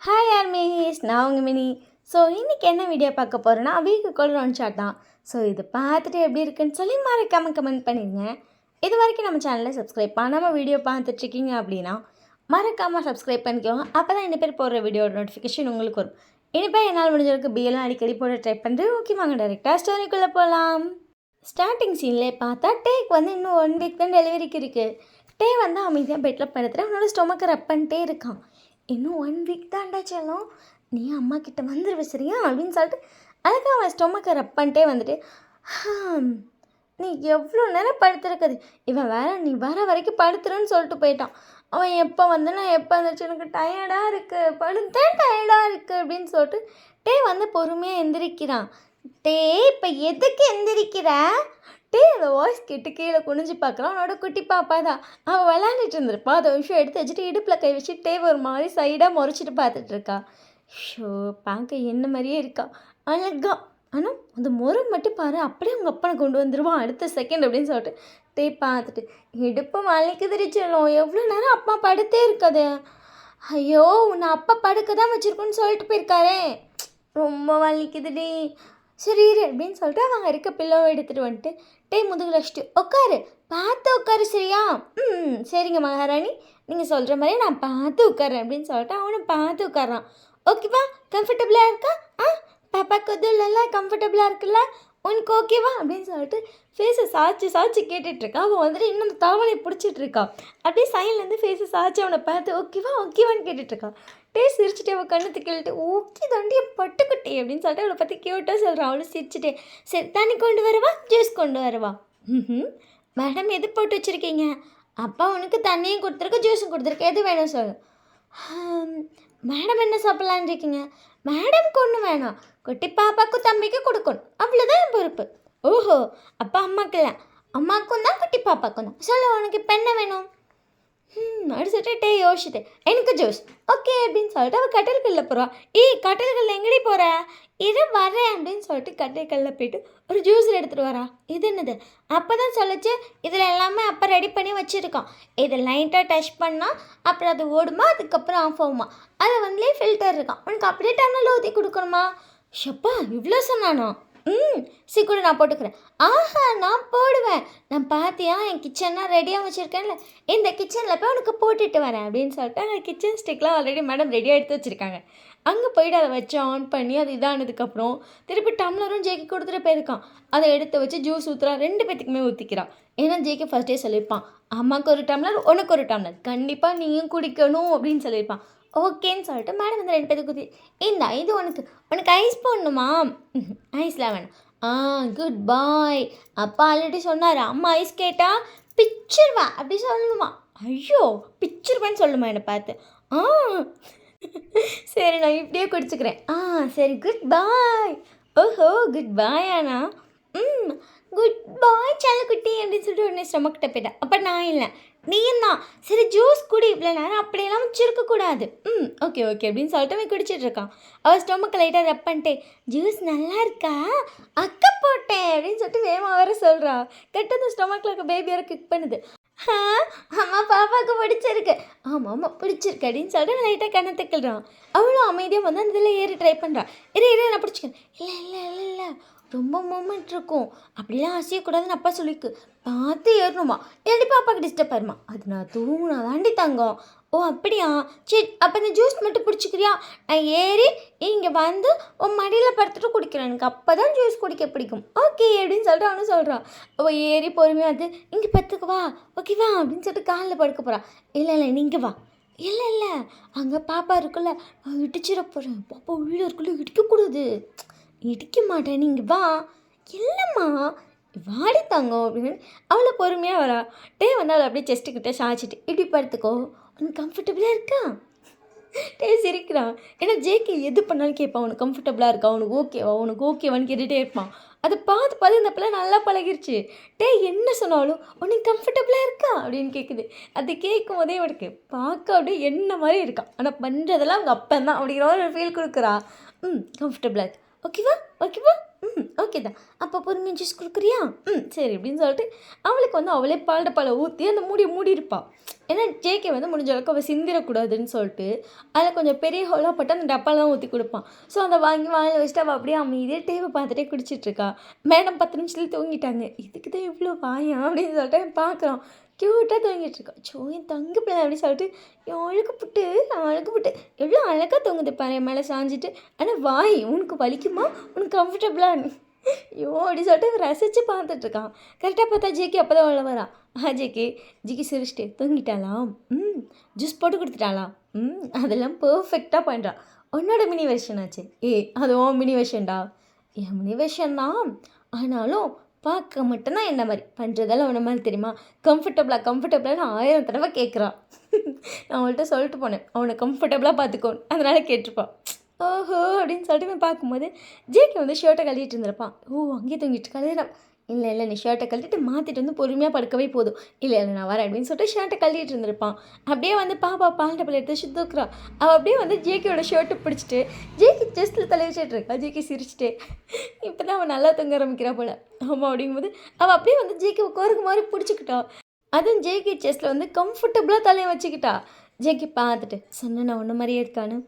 Hi armies, நான் உங்கள் mini. So இன்றைக்கி என்ன வீடியோ பார்க்க போகிறேன்னா வீக்குக்குள்ள ஒன் ஷாட் தான். ஸோ இது பார்த்துட்டு எப்படி இருக்குன்னு சொல்லி மறக்காமல் கமெண்ட் பண்ணிடுங்க. இது வரைக்கும் நம்ம சேனலில் சப்ஸ்கிரைப் பண்ணாமல் வீடியோ பார்த்துட்ருக்கீங்க அப்படின்னா மறக்காமல் சப்ஸ்கிரைப் பண்ணிக்கோங்க. அப்போ தான் இந்த பேர் போடுற வீடியோட நோட்டிஃபிகேஷன் உங்களுக்கு வரும். இனிப்பேர் என்னால் முடிஞ்சவருக்கு பிஎல்லாம் அடிக்கடி போட ட்ரை பண்ணுறேன். ஓகே, வாங்க டேரெக்டாக ஸ்டோரிக்குள்ளே போகலாம். ஸ்டார்டிங் சீன்லேயே பார்த்தா டேக் இன்னும் 1 வீக் தான் டெலிவரிக்கு இருக்குது. டே அமைதியாக பெட்டில் படுத்துகிட்டு அவனோட ஸ்டொமக்கை ரப் பண்ணிட்டே இருக்கான். இன்னும் 1 வீக் தான்டா செல்லம், நீ அம்மா கிட்ட வந்துடுவ சரியா அப்படின்னு சொல்லிட்டு அதுக்கு அவன் ஸ்டொமக்கை ரப் பண்ணிட்டே வந்துட்டு, நீ எவ்வளோ நேரம் படுத்துருக்குது, இவன் வேற நீ வர வரைக்கும் படுத்துருன்னு சொல்லிட்டு போயிட்டான். அவன் எப்போ நான் எப்போ வந்துச்சு, எனக்கு டயர்டாக இருக்குது, படுத்தேன் டயர்டாக இருக்குது அப்படின்னு சொல்லிட்டு டே பொறுமையாக எந்திரிக்கிறான். டே இப்போ எதுக்கு எந்திரிக்கிற? டே அந்த வாய்ஸ் கேட்டு கீழே குனிஞ்சு பார்க்குறான். அவனோட குட்டி பாப்பா தான். அவள் விளாண்டுட்டு இருந்திருப்பா. அதை விஷயம் எடுத்து வச்சுட்டு இடுப்பில் கை வச்சு டே ஒரு மாதிரி சைடாக முறைச்சிட்டு பார்த்துட்ருக்கா. ஷோ, பார்க்க என்ன மாதிரியே இருக்கா, அழகா. ஆனால் அந்த முறை மட்டும் பாரு, அப்படியே உங்கள் அப்பனை கொண்டு வந்துடுவான் அடுத்த செகண்ட் அப்படின்னு சொல்லிட்டு டே பார்த்துட்டு, இடுப்பு வலிக்குதுடி செல்லம், எவ்வளோ நேரம் அப்பா படுத்தே இருக்காது. ஐயோ, உன்னை அப்பா படுக்க தான் வச்சுருக்கோன்னு சொல்லிட்டு போயிருக்காரே, ரொம்ப வலிக்குதுடி. சரி அப்படின்னு சொல்லிட்டு அவங்க இருக்க பில்லோவை எடுத்துகிட்டு வந்துட்டு டே முதுகில் வச்சுட்டு உட்காரு, பார்த்து உட்காரு சரியா? சரிங்க மகாராணி, நீங்கள் சொல்கிற மாதிரி நான் பார்த்து உட்காரேன் அப்படின்னு சொல்லிட்டு அவனும் பார்த்து உட்காரான். ஓகேவா, கம்ஃபர்டபுளாக இருக்கா? பாப்பாக்கு எதுவும் கம்ஃபர்டபுளாக இருக்குல்ல, உனக்கு ஓகேவா அப்படின்னு சொல்லிட்டு ஃபேஸை சாய்ச்சி கேட்டுட்ருக்கா. அவன் இன்னும் அந்த தவணை பிடிச்சிட்ருக்கா. அப்படியே சைன்லேருந்து ஃபேஸை சாய்ச்சி அவனை பார்த்து ஓகேவான்னு கேட்டுட்ருக்கா. டே சிரிச்சுட்டே அவள் கண்ணு திக்கிட்டு ஓகே தாண்டி பட்டுக்குட்டி அப்படின்னு சொல்லிட்டு அவளை பற்றி க்யூட்டாக சொல்கிறான். அவளும் சிரிச்சுட்டே, சரி தண்ணி கொண்டு வரவா, ஜூஸ் கொண்டு வரவா? மேடம் எது போட்டு வச்சுருக்கீங்க? அப்பா உனக்கு தண்ணியும் கொடுத்துருக்கு, ஜூஸும் கொடுத்துருக்கு, எது வேணும் சொல்லு. மேடம் என்ன சாப்பிட்லான் இருக்கீங்க? மேடம்க்கு ஒன்று வேணாம், குட்டி பாப்பாக்கும் தம்பிக்கும் கொடுக்கணும், அவ்வளோதான் என் பொறுப்பு. ஓஹோ, அப்பா அம்மாக்கெல்லாம், அம்மாவுக்கும் தான் குட்டி பாப்பாக்கும் தான். சொல்லு உனக்கு இப்போ என்ன வேணும்? அடிச்சுட்டு டே யோசிச்சுட்டு எனக்கு ஜூஸ் ஓகே அப்படின்னு சொல்லிட்டு அவள் கட்டில்கல்ல போகிறான். கட்டில்கல்ல எங்கடி போகிற? இது வரேன் அப்படின்னு சொல்லிட்டு கட்டில்கல்ல போயிட்டு ஒரு ஜூஸ் எடுத்துகிட்டு வரா. இது என்னது? அப்போ தான் சொல்லிச்சு, இதில் எல்லாமே அப்போ ரெடி பண்ணி வச்சுருக்கான். இதை லைட்டாக டச் பண்ணால் அப்புறம் அது ஓடுமா, அதுக்கப்புறம் ஆஃப் ஆகுமா, அது ஃபில்டர் இருக்கான், உனக்கு அப்படியே டம்ளரில் ஊற்றி கொடுக்கணுமா? ஷப்பா இவ்வளோ சொன்னானோ? சீக்கிரம் நான் போட்டுக்கிறேன். ஆஹா, நான் போடுவேன், நான் பார்த்தியா என் கிச்சன்லாம் ரெடியாக வச்சுருக்கேன்ல, இந்த கிச்சனில் போய் உனக்கு போட்டுட்டு வரேன் அப்படின்னு சொல்லிட்டு அங்கே கிச்சன் ஸ்டிக்லாம் ஆல்ரெடி மேடம் ரெடியாக எடுத்து வச்சுருக்காங்க. அங்கே போய்ட்டு அதை வச்சு ஆன் பண்ணி அது இதானதுக்கப்புறம் திருப்பி டம்ளரும் ஜேக்கு கொடுத்துட்டு போயிருக்கான். அதை எடுத்து வச்சு ஜூஸ் ஊற்றுறான். 2 பேத்துக்குமே ஊற்றிக்கிறான். ஏன்னா ஜேக்கு ஃபஸ்ட்டே சொல்லியிருப்பான், அம்மாவுக்கு ஒரு டம்ளர் உனக்கு ஒரு டம்ளர், கண்டிப்பாக நீயும் குடிக்கணும் அப்படின்னு சொல்லியிருப்பான். ஓகேன்னு சொல்லிட்டு மேடம் 2 பேருக்கு ஊற்றி, இது உனக்கு ஐஸ் போடணுமா? ஐஸ்லாம் வேணாம். குட் பாய். அப்பா ஆல்ரெடி சொன்னார், அம்மா ஐஸ் கேட்டால் பிச்சிருவா அப்படி சொல்லணுமா? ஐயோ, பிச்சிருவேன்னு சொல்லுமா என்னை பார்த்து? சரி நான் இப்படியே குடிச்சுக்கிறேன். சரி குட் பாய். ஓஹோ, குட் பாயாண்ணா? குட் பாய் செல்லக்குட்டி அப்படின்னு சொல்லிட்டு உடனே ஸ்டொமக்கிட்ட போயிட்டேன். அப்போ நான் இல்லை, நீயும் தான். சரி ஜூஸ் குடி, இவ்வளோ நேரம் அப்படியெல்லாம் வச்சுருக்கக்கூடாது. ஓகே அப்படின்னு சொல்லிட்டு அவன் குடிச்சிட்ருக்கான். அவள் ஸ்டொமக்கை லைட்டாக ரப் பண்ணிட்டே, ஜூஸ் நல்லா இருக்கா, அக்கா போட்டேன் அப்படின்னு சொல்லிட்டு வேகமாக வர சொல்கிறா. கெட்டது ஸ்டொமக்கில் இருக்க பேபியாரை கிக் பண்ணுது. அம்மா பாப்பாவுக்கு பிடிச்சிருக்கு. ஆமாம் பிடிச்சிருக்கு அப்படின்னு சொல்லிட்டு லைட்டாக கண்ணத்துக்கிறான். அவளும் அமைதியாக அந்த இதில் ஏறி ட்ரை பண்ணுறான். இரு நான் பிடிச்சிக்கிறேன். இல்லை ரொம்ப மூமெண்ட் இருக்கும், அப்படிலாம் அசையக்கூடாதுன்னு அப்பா சொல்லிக்கு, பார்த்து ஏறணுமா, ஏடி பாப்பாவுக்கு டிஸ்டர்ப் ஆயிருமா, அது நான் தூங்கினா தாண்டி தங்கம். ஓ அப்படியா, சரி அப்போ இந்த ஜூஸ் மட்டும் பிடிச்சிக்கிறியா, நான் ஏறி இங்கே உன் மடியில் படுத்துட்டு குடிக்கிறேன், எனக்கு அப்போ தான் ஜூஸ் குடிக்க பிடிக்கும். ஓகே அப்படின்னு சொல்லிட்டு அவனும் சொல்கிறான். அவள் ஏறி பொறுமையாக இங்கே பத்துக்குவா, ஓகேவா அப்படின்னு சொல்லிட்டு காலில் படுக்க போகிறான். இல்லை நீங்கள் வா. இல்லை அங்கே பாப்பா இருக்குல்ல, நான் இடிச்சிட போகிறேன், பாப்பா உள்ளே இருக்குல்ல, இடிக்கக்கூடாது. இடிக்க மாட்டேன், நீங்கள் வா. இல்லைம்மா வாடி தங்கம் அப்படின்னு அவளை பொறுமையாக வரா. டே அவளை அப்படியே செஸ்ட்டுக்கிட்ட சாய்ச்சிட்டு இப்படி படுத்துக்கோ, உனக்கு கம்ஃபர்டபுளாக இருக்கா? டே சிரிக்கிறான். ஏன்னா ஜேகே எது பண்ணாலும் கேட்பான், உனக்கு கம்ஃபர்டபுளாக இருக்கா, உனக்கு ஓகேவான்னு கேட்டுகிட்டே இருப்பான். அதை பார்த்து இந்த பிள்ளை நல்லா பழகிருச்சு. டே என்ன சொன்னாலும் உனக்கு கம்ஃபர்டபுளாக இருக்கா அப்படின்னு கேட்குது. அது கேட்கும் போதே அவனுக்கு பார்க்க அப்படியே என்ன மாதிரி இருக்கான், ஆனால் பண்ணுறதெல்லாம் அவங்க அப்பன் தான் அப்படிங்கிற ஒரு ஃபீல் கொடுக்குறா. கம்ஃபர்டபுளாக இருக்கு, ஓகேவா ஓகே தான். அப்போ பொறுமையாக ஜூஸ் கொடுக்குறியா? சரி அப்படின்னு சொல்லிட்டு அவளுக்கு வந்து அவளே பாலை ஊற்றி அந்த மூடியிருப்பா. ஏன்னா ஜேகே வந்து முடிஞ்ச அளவுக்கு அவள் சிந்திரக்கூடாதுன்னு சொல்லிட்டு அதில் கொஞ்சம் பெரிய ஹோலாக போட்டு அந்த டப்பாலாம் ஊற்றி கொடுப்பான். ஸோ அதை வாங்கி வாங்கி வச்சுட்டு அவள் அப்படியே அமைதியே டிவி பார்த்துட்டே குடிச்சிட்ருக்கா. மேடம் 10 நிமிஷத்துல தூங்கிட்டாங்க. இதுக்கு தான் இவ்வளோ வாயா அப்படின்னு சொல்லிட்டு பார்க்குறோம். க்யூட்டாக தூங்கிட்டு இருக்கா. என் தங்க பிள்ளை அப்படின்னு சொல்லிட்டு அழகு புட்டு எவ்வளோ அழகாக தூங்குது பாரு என் மேலே சாஞ்சிட்டு. ஆனால் வாய் உனக்கு வலிக்குமா, உனக்கு கம்ஃபர்டபுளாக அப்படி சொல்லிட்டு ரசித்து பார்த்துட்ருக்கான். கரெக்டாக பார்த்தா ஜேகே அப்போ தான் உள்ள வரா. ஜேகே சிரிச்சிட்டு தூங்கிட்டாளா? ஜூஸ் போட்டு கொடுத்துட்டாளா? அதெல்லாம் பர்ஃபெக்டாக பண்ணுறா. உன்னோட மினி வெர்ஷன் ஆச்சு. அது உன் மினி வெர்ஷன்டா. என் மினி வெர்ஷன் தான், ஆனாலும் பார்க்க மட்டும்தான் என்ன மாதிரி பண்ணுறதெல்லாம் உன்ன மாதிரி தெரியுமா? கம்ஃபர்டபுளாக 1000 தடவை கேட்குறான். நான் அவள்கிட்ட சொல்லிட்டு போனேன், அவனை கம்ஃபர்டபுளாக பார்த்துக்கோன்னு. அதனால் கேட்டிருப்பான். ஓஹோ அப்படின்னு சொல்லிட்டு பார்க்கும்போது ஜேகே வந்து ஷர்ட்டை கழட்டிட்டு இருந்திருப்பான். அங்கேயே தூங்கிட்டு கழுவிடான். இல்லை நீ ஷர்ட்டை கழட்டிட்டு மாற்றிட்டு வந்து பொறுமையாக படுக்கவே போதும். இல்லை நான் வரேன் அப்படின்னு சொல்லிட்டு ஷர்ட்டை கழட்டிட்டு இருந்திருப்பான். அப்படியே வந்து பாப்பா பால் டப்பில் எடுத்து தூக்குறான். அவள் அப்படியே வந்து ஜேகேயோட ஷர்ட்டை பிடிச்சிட்டு ஜேகே செஸ்ட்டில் தலைவிச்சிட்டு இருக்கா. ஜேகே சிரிச்சிட்டு இப்போ தான் அவன் நல்லா தூங்க ஆரம்பிக்கிறா போல. ஆமாம் அப்படிங்கும்போது அவள் அப்படியே வந்து ஜேகே கோருக்கு மாதிரி பிடிச்சிக்கிட்டா. அதுவும் ஜேகே செஸ்ட்டில் வந்து கம்ஃபர்டபுளாக தலையை வச்சுக்கிட்டா. ஜேகே பார்த்துட்டு சொன்ன நான் ஒன்று மாதிரியே இருக்கான்னு.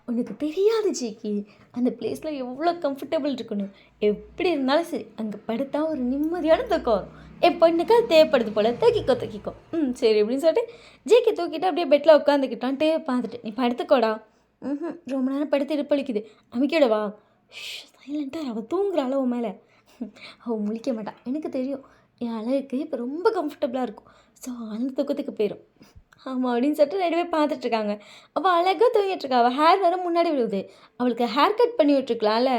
உனக்கு தெரியாது ஜேகே, அந்த பிளேஸில் எவ்வளோ கம்ஃபர்டபுள் இருக்கணும். எப்படி இருந்தாலும் சரி அங்கே படுத்தா ஒரு நிம்மதியான தூக்கம் வரும். என் பொண்ணுக்கு அது தேவைப்படுது போல். தூக்கிக்கோ. சரி அப்படின்னு சொல்லிட்டு ஜேகே தூக்கிட்டு அப்படியே பெட்டில் உட்காந்துக்கிட்டான். டிவி பார்த்துட்டு நீ படுத்துக்கோடா. ரொம்ப நேரம் படுத்து இடுப்பளிக்குது, அமைக்கிடவா? சைலண்ட்டாக அவள் தூங்குறாள் அவன் மேலே. அவள் முழிக்க மாட்டான். எனக்கு தெரியும் என் அழகுக்கு இப்போ ரொம்ப கம்ஃபர்டபுளாக இருக்கும். ஸோ அந்த தூக்கத்துக்கு போயிடும். ஆமாம் அப்படின்னு சொல்லிட்டு 2 பேர் பார்த்துட்ருக்காங்க. அவள் அழகாக தூங்கிட்டுருக்கா. அவள் ஹேர் வேறு முன்னாடி விழுவுது. அவளுக்கு ஹேர் கட் பண்ணி விட்டுருக்கலாம்ல.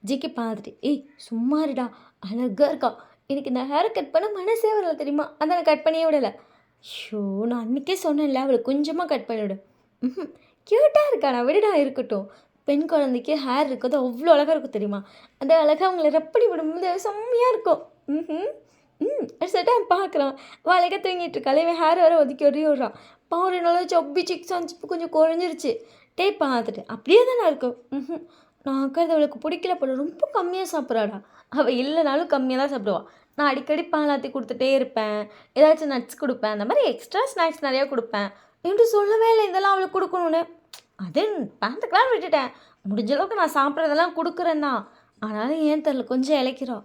ஜிக்கி பார்த்துட்டு சும்மா இருடா, அழகாக இருக்கா. எனக்கு இந்த ஹேர் கட் பண்ண மனசே வரல தெரியுமா, அதை நான் கட் பண்ணியே விடலை. நான் அன்றைக்கே சொன்னேன்ல அவளுக்கு கொஞ்சமாக கட் பண்ணிவிடு. க்யூட்டாக இருக்கா, நான் விடுடா இருக்கட்டும். பெண் குழந்தைக்கு ஹேர் இருக்கிறது அவ்வளோ அழகாக இருக்கும் தெரியுமா. அந்த அழகாக அவங்கள ரப்படி விடும்போது செம்மையாக இருக்கும். அது சொல்லிட்டு அவன் பார்க்குறான். அழகாக தூங்கிட்டு இருக்காள். இவன் ஹேர் வேறு ஒதுக்கி விடுறான். பாரு நல்லா சொப்பி சிக்ஸ் இப்போ கொஞ்சம் குறைஞ்சிருச்சு. பார்த்துட்டு அப்படியே தானே இருக்கும். நான் இருக்கிறது அவளுக்கு பிடிக்கல போல, ரொம்ப கம்மியாக சாப்பிட்றாடா. அவள் இல்லைனாலும் கம்மியாக தான் சாப்பிடுவாள். நான் அடிக்கடி பாலாத்தி கொடுத்துட்டே இருப்பேன், ஏதாச்சும் நட்ஸ் கொடுப்பேன், அந்த மாதிரி எக்ஸ்ட்ரா ஸ்நாக்ஸ் நிறையா கொடுப்பேன். என்று சொல்லவே இல்லை இதெல்லாம் அவளுக்கு கொடுக்கணுன்னு. அது பார்த்துக்கலாம் விட்டுட்டேன். முடிஞ்ச அளவுக்கு நான் சாப்பிட்றதெல்லாம் கொடுக்குறேன் தான். ஆனாலும் ஏன் தெரில கொஞ்சம் இழைக்கிறாள்.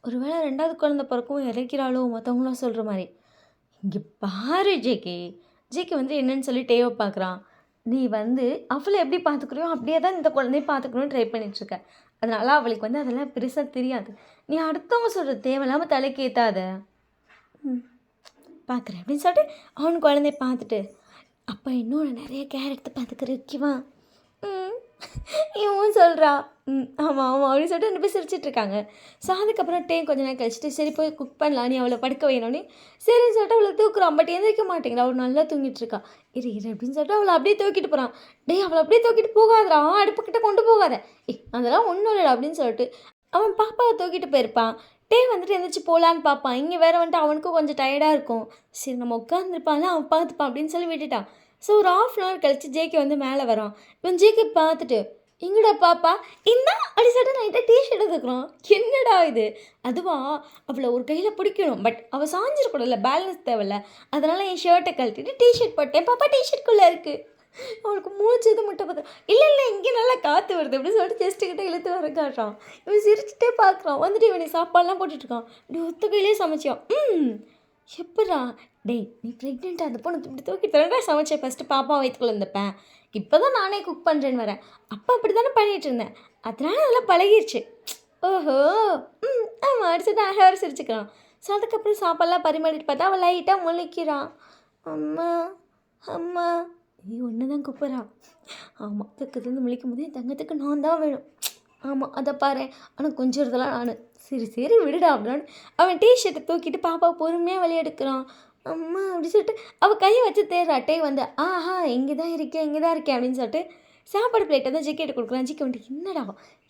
ஒரு வேளை 2வது குழந்தை பிறக்கவும் இறைக்கிறாளோ மற்றவங்களாம் சொல்கிற மாதிரி. இங்கே பாரு ஜேகே வந்து என்னன்னு சொல்லி டேவை பார்க்குறான். நீ வந்து அவளை எப்படி பார்த்துக்கிறியோ அப்படியே தான் இந்த குழந்தைய பார்த்துக்கணும்னு ட்ரை பண்ணிகிட்ருக்க. அதனால் அவளுக்கு வந்து அதெல்லாம் பெருசாக தெரியாது. நீ அடுத்தவங்க சொல்கிற தேவையில்லாமல் தலைக்கு ஏற்றாத. பார்க்குறேன் அப்படின்னு சொல்லிட்டு அவன் குழந்தைய பார்த்துட்டு அப்போ இன்னொன்று நிறைய கேர் எடுத்து பார்த்துக்கிற ஓகேவா? இவன் சொல்கிறா. ஆமாம் அப்படின்னு சொல்லிட்டு 2 பேர் சிரிச்சிட்ருக்காங்க. ஸோ அதுக்கப்புறம் கொஞ்சம் நேரம் கழிச்சிட்டு சரி போய் குக் பண்ணலாம், நீ அவளை படுக்க வைக்கணும்னே சரின்னு சொல்லிட்டு அவளை தூக்குறான். பட் எந்திரிக்க மாட்டேங்கிறா. அவள் நல்லா தூங்கிட்டுருக்கா. இரு அப்படின்னு சொல்லிட்டு அவளை அப்படியே தூக்கிட்டு போகிறான். அவளை அப்படியே தூக்கிட்டு போகாதடா, அடுப்புக்கிட்ட கொண்டு போகாத. அதெல்லாம் ஒன்றும் இல்லைடா அப்படின்னு சொல்லிட்டு அவன் பாப்பாவை தூக்கிட்டு போயிருப்பான். வந்துட்டு எந்திரிச்சு போகலான்னு பார்ப்பான். இங்கே வேறு வந்துட்டு அவனுக்கும் கொஞ்சம் டயர்டாக இருக்கும். சரி நம்ம உட்காந்துருப்பான்ல அவன் பார்த்துப்பான் அப்படின்னு சொல்லி விட்டுட்டான். ஸோ ஒரு 1/2 hour கழிச்சு ஜேகே வந்து மேலே வரான். இவன் ஜேகே பார்த்துட்டு இங்கடா பாப்பா இந்தா அப்படி சொல்லிட்டு லைட்டாக டிஷர்ட் எடுத்துக்கிறோம். என்னடா இது? அதுவா அவளை ஒரு கையில் பிடிக்கணும், பட் அவள் சாஞ்சிடக்கூடாதுல்ல, பேலன்ஸ் தேவையில்ல. அதனால் என் ஷர்ட்டை கழட்டிட்டு டிஷர்ட் போட்டேன். பாப்பா டிஷர்ட்குள்ளே இருக்குது. அவளுக்கு மூச்சது மட்டும் பார்த்தா இல்லை இங்கே நல்லா காற்று வருது அப்படின்னு சொல்லிட்டு செஸ்ட்டுக்கிட்ட இழுத்து வர காட்டுறான். இவன் சிரிச்சுட்டே பார்க்குறான். வந்துட்டு இவனை சாப்பாடெலாம் போட்டுட்ருக்கான். இப்படி ஒத்த கையிலே சமைச்சான். எப்படா நீ ப்ரெக்னெண்ட்டாக அந்த பொண்ணு இப்படி தூக்கி தரேன்டா சமைச்சேன். ஃபஸ்ட்டு பாப்பா வயிற்றுக்குள்ள இருந்தப்பேன். இப்போ தான் நானே குக் பண்ணுறேன்னு வரேன். அப்போ அப்படி தானே பண்ணிகிட்டு இருந்தேன். அதனால நல்லா பழகிடுச்சு. ஓஹோ ஆமாம் அடிச்சுட்டு அழகாக சிரிச்சுக்கிறான். ஸோ அதுக்கப்புறம் சாப்பாடெலாம் பரிமாறிட்டு பார்த்தா அவள் லைட்டாக முழிக்கிறான். அம்மா ஒன்று தான் கூப்பிட்றா. ஆமாம் தூக்கத்துலேருந்து முழிக்கும் போது என் தங்கத்துக்கு நான் தான் வேணும். ஆமாம் அதை பாரு, ஆனால் கொஞ்சம் இதெல்லாம் நான் சரி விடுடா அப்படின்னு அவன் டிஷர்ட்டை தூக்கிட்டு பாப்பா பொறுமையாக விளையாடுக்கிறான். அம்மா அப்படி சொல்லிட்டு அவள் கையை வச்சு தேடுறாட்டே வந்து இங்கே தான் இருக்கேன் அப்படின்னு சொல்லிட்டு சாப்பாடு பிளேட்டை தான் ஜிக்கெட்டு கொடுக்குறான். ஜிக்கே வந்துட்டு என்னடா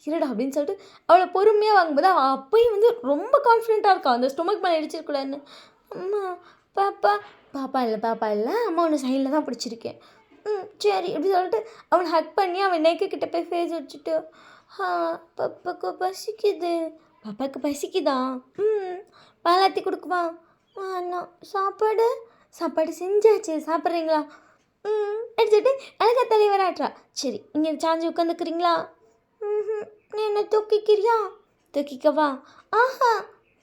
இருடா அப்படின்னு சொல்லிட்டு அவளை பொறுமையாக வாங்கும்போது அப்போயும் வந்து ரொம்ப கான்ஃபிடென்ட்டாக இருக்கான். அந்த ஸ்டொமக் மேலே அடிச்சிருக்கூடாதுன்னு. அம்மா பாப்பா இல்லை அம்மா ஒன்று சைடில் தான் பிடிச்சிருக்கேன். சரி இப்படி சொல்லிட்டு அவனை ஹக் பண்ணி அவன் நெக்கு கிட்ட போய் ஃபேஸ் வச்சுட்டு ஆ பாப்பாக்கு பசிக்குது. பாப்பாக்கு பசிக்குதா? ம். பாலாத்தி குடுக்கவா? வேணாம். சாப்பாடு? சாப்பாடு செஞ்சாச்சு. சாப்பிட்றீங்களா? ம். எடுத்துட்டு அழகா தலைவராட்டுறா. சரி, இங்கே சாஞ்சு உட்காந்துக்கிறீங்களா? ம்ஹ்ம். நீ என்ன தூக்கிக்கிறியா? தூக்கிக்கவா? ஆஹா!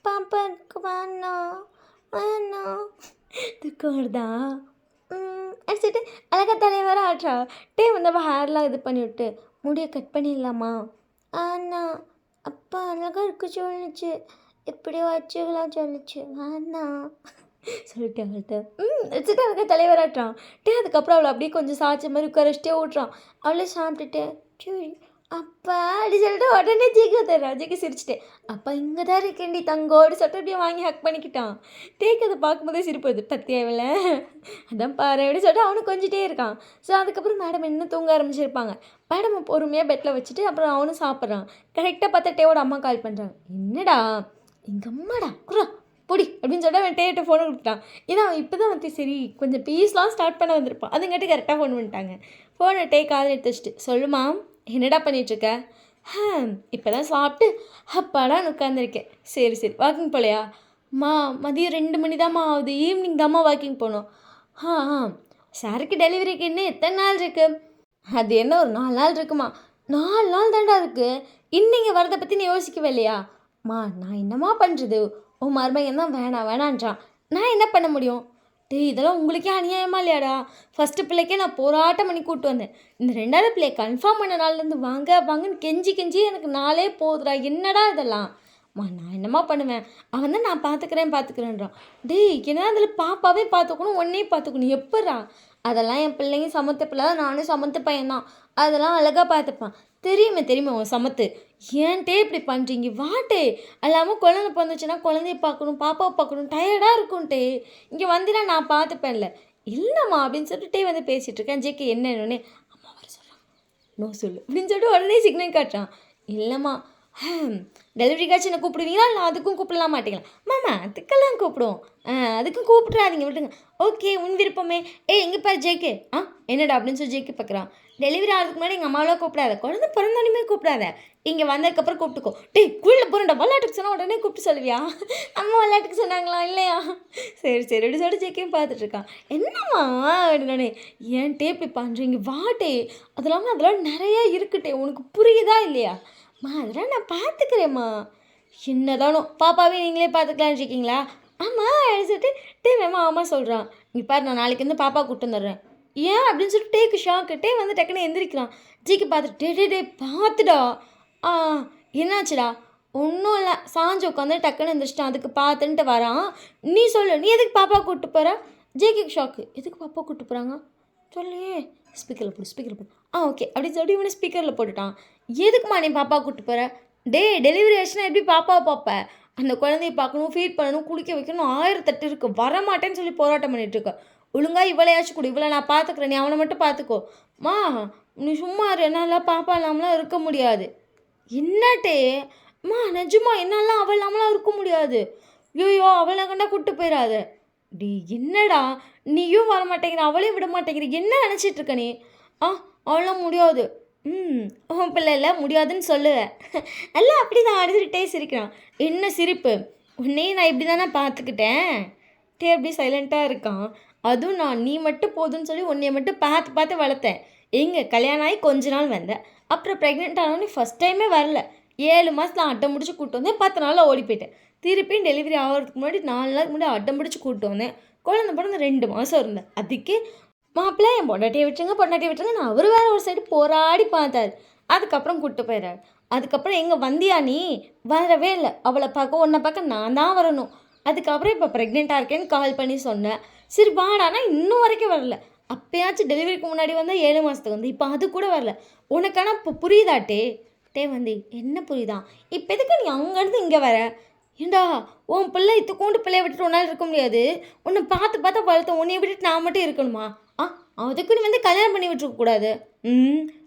பாப்பாக்கு வேணாம். வேணாம். தூக்கம் வருதா? அடிச்சுட்டு அழகா தலைவர ஆட்டுறா. வந்து அவள் ஹேர்லாம் இது பண்ணிவிட்டு முடியை கட் பண்ணிடலாமா? ஆனா அப்பா அழகா இருக்க சொல்லுச்சு. எப்படியோ வச்சுக்கலாம் சொல்லுச்சு. வேணாம் சொல்லிட்டு அவள்கிட்ட வச்சுட்டு அழகா தலைவராட்டுறான். அதுக்கப்புறம் அவளை அப்படியே கொஞ்சம் சாய்ச்ச மாதிரி உட்கார வச்சுட்டே ஓட்டுறான். அவளே சாப்பிட்டுட்டு சரி அப்பா அப்படி சொல்லிட்டு உடனே ஜிக்கு தர்றா. ஜிக்கு சிரிச்சிட்டேன். அப்பா இங்கே தான் இருக்கேன்டி தங்கோடு சொல்லிட்டு அப்படியே வாங்கி ஹக் பண்ணிக்கிட்டான். அதை பார்க்கும்போதே சிரிப்புது. பத்தியாவில் அதான் பாரு அப்படி சொல்லிட்டு அவனும் கொஞ்சிட்டே இருக்கான். ஸோ அதுக்கப்புறம் மேடம் இன்னும் தூங்க ஆரம்பிச்சிருப்பாங்க. மேடம் பொறுமையாக பெட்டில் வச்சுட்டு அப்புறம் அவனும் சாப்பிட்றான். கரெக்டாக பார்த்தா டேவோட அம்மா கால் பண்ணுறாங்க. என்னடா எங்கள் அம்மாடா குறா பொடி அப்படின்னு சொல்லிட்டு அவன் டேட்ட ஃபோனை கொடுத்துட்டான். ஏன்னா அவன் இப்போ தான் வந்து சரி கொஞ்சம் பீஸ்லாம் ஸ்டார்ட் பண்ண வந்திருப்பான். அதுங்காட்டி கரெக்டாக ஃபோன் பண்ணிட்டாங்க. ஃபோனை காதில் எடுத்து வச்சுட்டு சொல்லுமா என்னடா பண்ணிகிட்ருக்க? இப்போ தான் சாப்பிட்டு அப்பாடான்னு உட்காந்துருக்கேன். சரி சரி வாக்கிங் போகலையா? மதியம் 2 மணி தாம்மா ஆகுது. ஈவினிங் தாம்மா வாக்கிங் போகணும். சாருக்கு டெலிவரிக்கு இன்னும் எத்தனை நாள் இருக்குது? அது என்ன ஒரு 4 நாள் இருக்குமா? 4 நாள் தாண்டா இருக்குது. இன்னிங்க வரதை பற்றி நீ யோசிக்கவே இல்லையா? நான் என்னம்மா பண்ணுறது? உன் மருமகன் தான் வேணாம் வேணான்றான். நான் என்ன பண்ண முடியும்? இதெல்லாம் உங்களுக்கே அநியாயமா இல்லையாடா? ஃபஸ்ட்டு பிள்ளைக்கே நான் போராட்டம் பண்ணி கூப்பிட்டு வந்தேன். இந்த 2வது பிள்ளையை கன்ஃபார்ம் பண்ண நாள்லேருந்து வாங்கன்னு கெஞ்சி எனக்கு நாளே போகுதுடா. என்னடா இதெல்லாம்? நான் என்னம்மா பண்ணுவேன்? அவன் தான் நான் பார்த்துக்கிறேன்றான். ஏன்னா அதில் பாப்பாவே பார்த்துக்கணும் ஒன்றையும் பார்த்துக்கணும். எப்பட்றா? அதெல்லாம் என் பிள்ளைங்க சமத்த பிள்ளை தான். நானும் சமத்து பையன்தான். அதெல்லாம் அழகாக பார்த்துப்பான். தெரியுமே உன் சமத்து. ஏன்ட்டே இப்படி பண்ணுறீங்க? வாட்டே அல்லாமல் குழந்தை பிறந்துச்சுன்னா குழந்தைய பார்க்கணும், பாப்பாவை பார்க்கணும், டயர்டாக இருக்கும்ட்டே. இங்கே வந்தினா நான் பார்த்துப்பேன்ல. இல்லைம்மா அப்படின்னு சொல்லிட்டு வந்து பேசிகிட்டு இருக்கேன். ஜேக்கு என்னன்னே அம்மா வர சொல்கிறான். நோ சொல்லு அப்படின்னு சொல்லிட்டு உடனே சிக்னல் காட்டுறான். இல்லைம்மா டெலிவரி காய்ச்சி என்ன கூப்பிடுவீங்களா? இல்லை அதுக்கும் கூப்பிடலாம் மாட்டீங்களா? மாமா அதுக்கெல்லாம் கூப்பிடுவோம். அதுக்கும் கூப்பிட்றாதீங்க விட்டுங்க. ஓகே உன் விருப்பமே. எங்கே பாரு ஜேகே. என்னடா அப்படின்னு சொல்லி ஜேகே பார்க்குறான். டெலிவரி ஆகிறதுக்கு முன்னாடி எங்கள் அம்மாவெலாம் கூப்பிடாத. குழந்தை பிறந்தாலுமே கூப்பிடாத. இங்கே வந்ததுக்கப்புறம் கூப்பிட்டுக்கோ. கூழில் போகிறேன்டா விளையாட்டுக்கு சொன்னால் உடனே கூப்பிட்டு சொல்லுவியா? அம்மா விளையாட்டுக்கு சொன்னாங்களா இல்லையா? சரி அப்படி சொல்லிட்டு ஜேக்கையும் பார்த்துட்ருக்கான். என்னம்மா அப்படின்னே ஏன்ட்டே இப்படி பண்ணுறீங்க? வாட்டே அதெல்லாம் நிறையா இருக்குட்டே. உனக்கு புரியுதா இல்லையா? அதெல்லாம் நான் பார்த்துக்கிறேம்மா. என்னதானோ பாப்பாவே நீங்களே பார்த்துக்கலான்னு இருக்கீங்களா? ஆமாம் சொல்லிட்டு வேமா ஆமாம் சொல்கிறான். நீ பாரு நான் நாளைக்கு வந்து பாப்பா கூப்பிட்டு வந்துடுறேன். ஏன் அப்படின்னு சொல்லிட்டு டேக்கு ஷாக்கு. வந்து டக்குன்னு எந்திரிக்கிறான். ஜிக்கு பார்த்துட்டு டே பார்த்துடா. என்னாச்சுடா? ஒன்றும் இல்லை சாஞ்சு உட்காந்து டக்குன்னு எந்திரிச்சிட்டான். அதுக்கு பார்த்துன்ட்டு வரான். நீ சொல்லு நீ எதுக்கு பாப்பா கூப்பிட்டு போகிற? ஜேக்கு ஷாக்கு. எதுக்கு பாப்பா கூப்பிட்டு போகிறாங்க சொல்லியே. ஸ்பீக்கரில் போடு. ஓகே அப்படின்னு சொல்லிட்டு இவனை ஸ்பீக்கரில் போட்டுட்டான். எதுக்குமா நீ பாப்பா கூப்பிட்டு போகிற? டெலிவரி ஆச்சுன்னா எப்படி பாப்பாவை பார்ப்பேன்? அந்த குழந்தைய பார்க்கணும், ஃபீட் பண்ணணும், குளிக்க வைக்கணும், 1008 இருக்குது. வரமாட்டேன்னு சொல்லி போராட்டம் பண்ணிகிட்ருக்க. ஒழுங்காக இவளையாச்சும் கொடு. இவளை நான் பார்த்துக்குறேன். நீ அவனை மட்டும் பார்த்துக்கோ. நீ சும்மா என்னால் பாப்பா இல்லாமலாம் இருக்க முடியாது. என்னட்டே நிஜமா என்னாலாம் அவள் இல்லாமலாம் இருக்க முடியாது. ஐயோ அவளை கண்டா கூப்பிட்டு போயிடாத. என்னடா நீயும் வர மாட்டேங்கிற, அவளையும் விட மாட்டேங்கிற. என்ன நினச்சிட்ருக்க நீ? அவளாம் முடியாது. உன் பிள்ளை இல்லை முடியாதுன்னு சொல்லுவேன். எல்லாம் அப்படி தான் அடிச்சுட்டே சிரிக்கிறான். என்ன சிரிப்பு? உன்னையும் நான் இப்படி தானே பார்த்துக்கிட்டேன். அப்படி சைலண்ட்டாக இருக்கான். அதுவும் நீ மட்டும் போதுன்னு சொல்லி உன்னைய மட்டும் பார்த்து வளர்த்தேன். கல்யாணம் ஆகி கொஞ்ச நாள் வந்தேன். அப்புறம் ப்ரெக்னென்ட் ஆனோடனே ஃபஸ்ட் டைமே வரல. 7 மாதத்தில் அட்டை முடிச்சு கூப்பிட்டு வந்தேன். 10 நாளில் ஓடி போயிட்டேன். திருப்பியும் டெலிவரி ஆகிறதுக்கு முன்னாடி 4 நாளுக்கு முன்னாடி அட்டை முடிச்சு கூப்பிட்டு வந்தேன். குழந்தை பிறந்து 2 மாதம் இருந்தேன். அதுக்கே மாப்பிள்ளை என் பொண்டாட்டியை விட்டுருங்க நான் அவர் வேறு ஒரு சைடு போராடி பார்த்தார். அதுக்கப்புறம் கூப்பிட்டு போயிடாரு. அதுக்கப்புறம் எங்கே வந்தியா நீ? வரவே இல்லை. அவளை பார்க்க உன்னை பார்க்க நான் தான் வரணும். அதுக்கப்புறம் இப்போ ப்ரெக்னெண்ட்டாக இருக்கேன்னு கால் பண்ணி சொன்னேன். சரி வாடானா இன்னும் வரைக்கும் வரல. அப்போயாச்சும் டெலிவரிக்கு முன்னாடி வந்தால் 7 மாதத்துக்கு வந்து இப்போ அது கூட வரல. உனக்கான இப்போ புரியுதாட்டே? வந்து என்ன புரியுதா? இப்போ எதுக்கு நீ அங்கேருந்து இங்கே வர? ஏண்டா உன் பிள்ளை இத்துக்கோண்டு பிள்ளைய விட்டுட்டு உன்னால் இருக்க முடியாது. உன்னை பார்த்து வளர்த்த உன்னைய விட்டுட்டு நான் மட்டும் இருக்கணுமா? அதுக்கு நீ வந்து கல்யாணம் பண்ணி விட்டுருக்கக்கூடாது.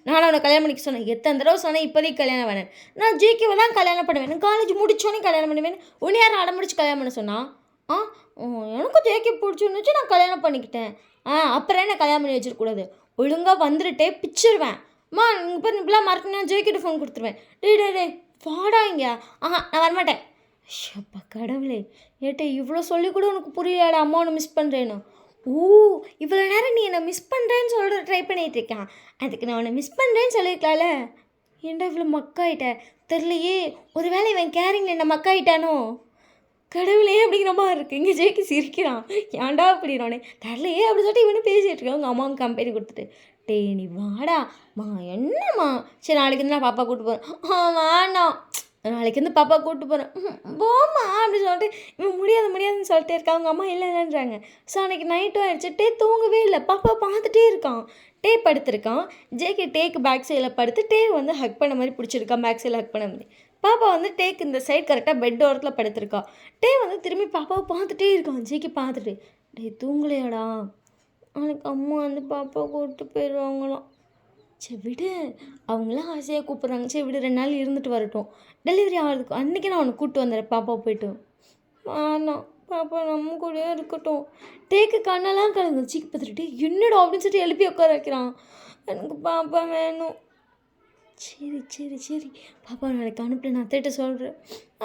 நான் அவனை கல்யாணம் பண்ணிக்க சொன்னேன். எத்தனை தடவை சொன்னேன் இப்போதைக்கு கல்யாணம் வேணேன். நான் ஜேகேவை தான் கல்யாணம் பண்ணுவேன். காலேஜ் முடிச்சோன்னே கல்யாணம் பண்ணுவேன். உன்னை யாரும் அடம்பிடிச்சு கல்யாணம் பண்ண சொன்னா? எனக்கும் ஜேகே பிடிச்சிருந்துச்சு நான் கல்யாணம் பண்ணிக்கிட்டேன். அப்புறம் என்ன கல்யாணம் பண்ணி வச்சிருக்கக்கூடாது. ஒழுங்காக வந்துட்டே பிச்சிருவேன். அம்மா நீங்கள் பேர் இப்படிலாம் மறக்கணும் ஜெய்கிட்ட ஃபோன் கொடுத்துருவேன். டே வாடா இங்கே. ஆஹா நான் வரமாட்டேன். ஷப்பா கடவுளே, ஏட்டே இவ்வளோ சொல்லி கூட உனக்கு புரியலையாடா அம்மா உன்னை மிஸ் பண்ணுறேன்னு. ஓ, இவ்வளோ நேரம் நீ என்னை மிஸ் பண்ணுறேன்னு சொல்கிற ட்ரை பண்ணிகிட்டு இருக்கேன். அதுக்கு நான் உன்னை மிஸ் பண்ணுறேன்னு சொல்லியிருக்கலாம்ல. ஏன்டா இவ்வளோ மக்காயிட்ட தெரியலையே. ஒரு வேளை இவன் கேரிங்கில் என்ன மக்காயிட்டானோ கடவுளே அப்படிங்கிற மாதிரி இருக்குது. இங்கே ஜெய்க்கு சிரிக்கிறான். ஏன்டா அப்படின்னானே தெரியலையே அப்படி சொல்லிட்டு இவனு பேசிகிட்டு இருக்கான். அவங்க அம்மாவுக்கு கம்பெனி கொடுத்துட்டு டே நீ வாடாம்மா. என்னம்மா சரி நாளைக்கு வந்து நான் பாப்பா கூப்பிட்டு போகிறேன். வேண்டாம் நாளைக்கு வந்து பாப்பா கூப்பிட்டு போகிறேன். போம்மா அப்படின்னு சொல்லிட்டு இவன் முடியாதுன்னு சொல்லிட்டே இருக்கா. அவங்க அம்மா இல்லைன்றாங்க. ஸோ அன்றைக்கி நைட்டும் ஆயிடுச்சு. டே தூங்கவே இல்லை. பாப்பா பார்த்துட்டே இருக்கான். டே படுத்திருக்கான். ஜேக்கு டேக்கு பேக் சைடில் படுத்து டே வந்து ஹக் பண்ண மாதிரி பிடிச்சிருக்கான். பேக் சைடில் ஹக் பண்ண மாதிரி. பாப்பா வந்து டேக்கு இந்த சைடு கரெக்டாக பெட் ஓரத்தில் படுத்திருக்கா. டே வந்து திரும்பி பாப்பாவை பார்த்துட்டே இருக்கான். ஜேக்கு பார்த்துட்டு டே தூங்கலையாடா, அவனுக்கு அம்மா வந்து பாப்பா கூப்பிட்டு போயிடுவாங்களாம். சரி விடு, அவங்களாம் ஆசையாக கூப்பிட்றாங்க. சரி விடு 2 நாள் இருந்துட்டு வரட்டும். டெலிவரி ஆகிறதுக்கு அன்றைக்கி நான் அவனை கூப்பிட்டு வந்துடுறேன் பாப்பாவை போய்ட்டு. வேணாம் பாப்பா நம்ம கூடயே இருக்கட்டும். டேக்கு கண்ணெல்லாம் கலங்கு. சீக்கு பார்த்துட்டு என்னடா அப்படின்னு சொல்லிட்டு எழுப்பி உட்கார வைக்கிறான். எனக்கு பாப்பா வேணும். சரி பாப்பா நாளைக்கு அனுப்பிட்டு நான் அத்தைகிட்ட சொல்கிறேன்.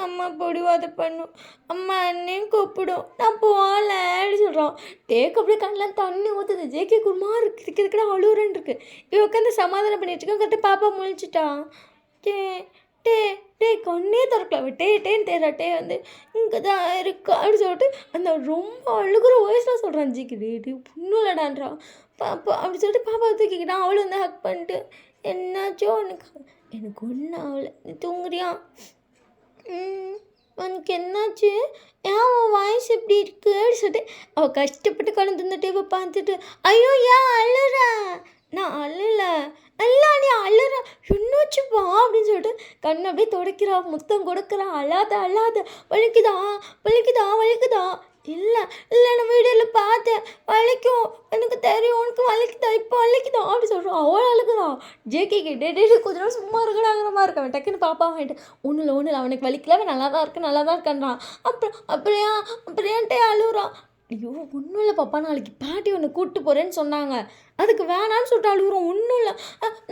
அம்மா பொடிவாத பண்ணும். அம்மா அண்ணையும் கூப்பிடும். நான் போகல அப்படி சொல்கிறான். டேக்கு அப்படியே கண்ணெலாம் தண்ணி ஊற்றுது. ஜேகே குருமா இருக்கிறதுக்கு அழுகுறேன்னு இருக்கு. இவன் உட்காந்து சமாதானம் பண்ணிட்டு இருக்கான். கரெக்டாக பாப்பா முழிச்சிட்டான். டே டே டே கண்ணே திறக்கல. டேன்னு தேரா. டே வந்து இங்கே தான் இருக்கா அப்படின்னு சொல்லிட்டு அந்த ரொம்ப அழுகுற வயசில் சொல்கிறான். ஜிக்கு டே புண்ணுலடான்றான். பாப்பா அப்படி சொல்லிட்டு பாப்பாவை தூக்கிக்கிட்டான். அவளும் வந்து ஹக் பண்ணிட்டு என்னாச்சோ எனக்கு ஒன்றும் ஆகலை, நீ தூங்குறியா? உனக்கு என்னாச்சு? ஏன் உன் வாய்ஸ் எப்படி இருக்கு அப்படின்னு சொல்லிட்டு அவள் கஷ்டப்பட்டு கலந்து இந்த டேவை பார்த்துட்டு ஐயோ ஏன் அழுற? நான் அழலை. நீ அழுற என்னாச்சுப்பா அப்படின்னு சொல்லிட்டு கண்ணை அப்படியே துடைக்கிறா, முத்தம் கொடுக்குறா. அழாத வலிக்குதா? இல்லை நான் வீடியோவில் பார்த்தேன் வலிக்கும், எனக்கு தெரியும் உனக்கு வலிக்குதா, இப்போ வலிக்குதா அப்படி சொல்கிறோம். அவள் அழுகுறா. ஜேகே டே கொஞ்ச நேரம் சும்மா இருக்கடாங்கிற மாதிரி இருக்கான். டக்குன்னு பாப்பா வாங்கிட்டு ஒன்றும் இல்லை அவனுக்கு வலிக்கல, அவன் நல்லா தான் இருக்கான்றான். அப்படியான்ட்டே அழுகுறான். ஐயோ ஒன்றும் இல்லை பாப்பா, நாளைக்கு பாட்டி ஒன்று கூப்பிட்டு போகிறேன்னு சொன்னாங்க, அதுக்கு வேணான்னு சொல்லிட்டு அழுகுறோம். ஒன்றும் இல்லை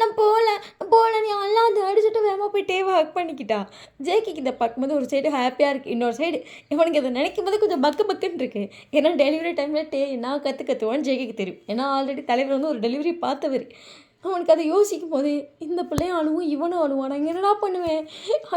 நான் போகல நீ அல்லாது அடிச்சுட்டு வேகமாக போய் டேவை ஹக் பண்ணிக்கிட்டா. ஜேகிக்கு இதை பார்க்கும்போது ஒரு சைடு ஹாப்பியாக இருக்குது, இன்னொரு சைடு இவனுக்கு இதை நினைக்கும் போது கொஞ்சம் பக்குன்னு இருக்குது. ஏன்னா டெலிவரி டைமில் டே என்ன கற்றுவான்னு ஜேகிக்கு தெரியும். ஏன்னா ஆல்ரெடி தலைவர் வந்து ஒரு டெலிவரி பார்த்தவர். அவனுக்கு அதை யோசிக்கும் போது இந்த பிள்ளையும் அழுவும் இவனும் அழுவான். நான் என்னடா பண்ணுவேன்,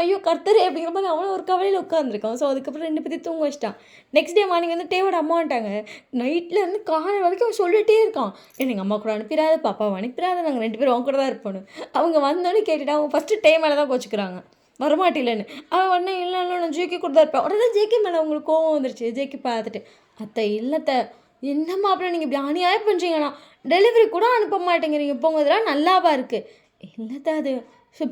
ஐயோ கர்த்தரே அப்படிங்கிற மாதிரி அவனும் ஒரு கவலையில் உட்காந்துருக்கான். ஸோ அதுக்கப்புறம் 2 பேர்த்தையும் தூங்க வச்சிட்டான். நெக்ஸ்ட் டே மார்னிங் வந்து டேவோட அம்மா வந்துட்டாங்க. நைட்டில் இருந்து காலை வரைக்கும் அவன் சொல்லிகிட்டே இருக்கான், எங்கள் அம்மா கூட அனுப்பிடாத, பாப்பாவை அனுப்பிடாத, நாங்கள் 2 பேரும் அவங்க கூட தான் இருப்போன்னு. அவங்க வந்தோன்னே கேட்டுட்டா அவங்க ஃபஸ்ட்டு டே மேலே தான் கோச்சிக்கிறாங்க, வரமாட்டில்லன்னு. அவன் உடனே இல்லை நான் ஜேகே கூட தான் இருப்பேன். உடனே ஜேகே மேலே அவங்களுக்கு கோவம் வந்துருச்சு. ஜேகே பார்த்துட்டு அத்தை இல்லத்தை என்னம்மா அப்புறம் நீங்கள் இப்படி அநியாயம் பண்ணுறீங்கண்ணா, டெலிவரி கூட அனுப்ப மாட்டேங்கிறீங்க, போங்க இதெல்லாம் நல்லாவா இருக்குது? இல்லைத்தா அது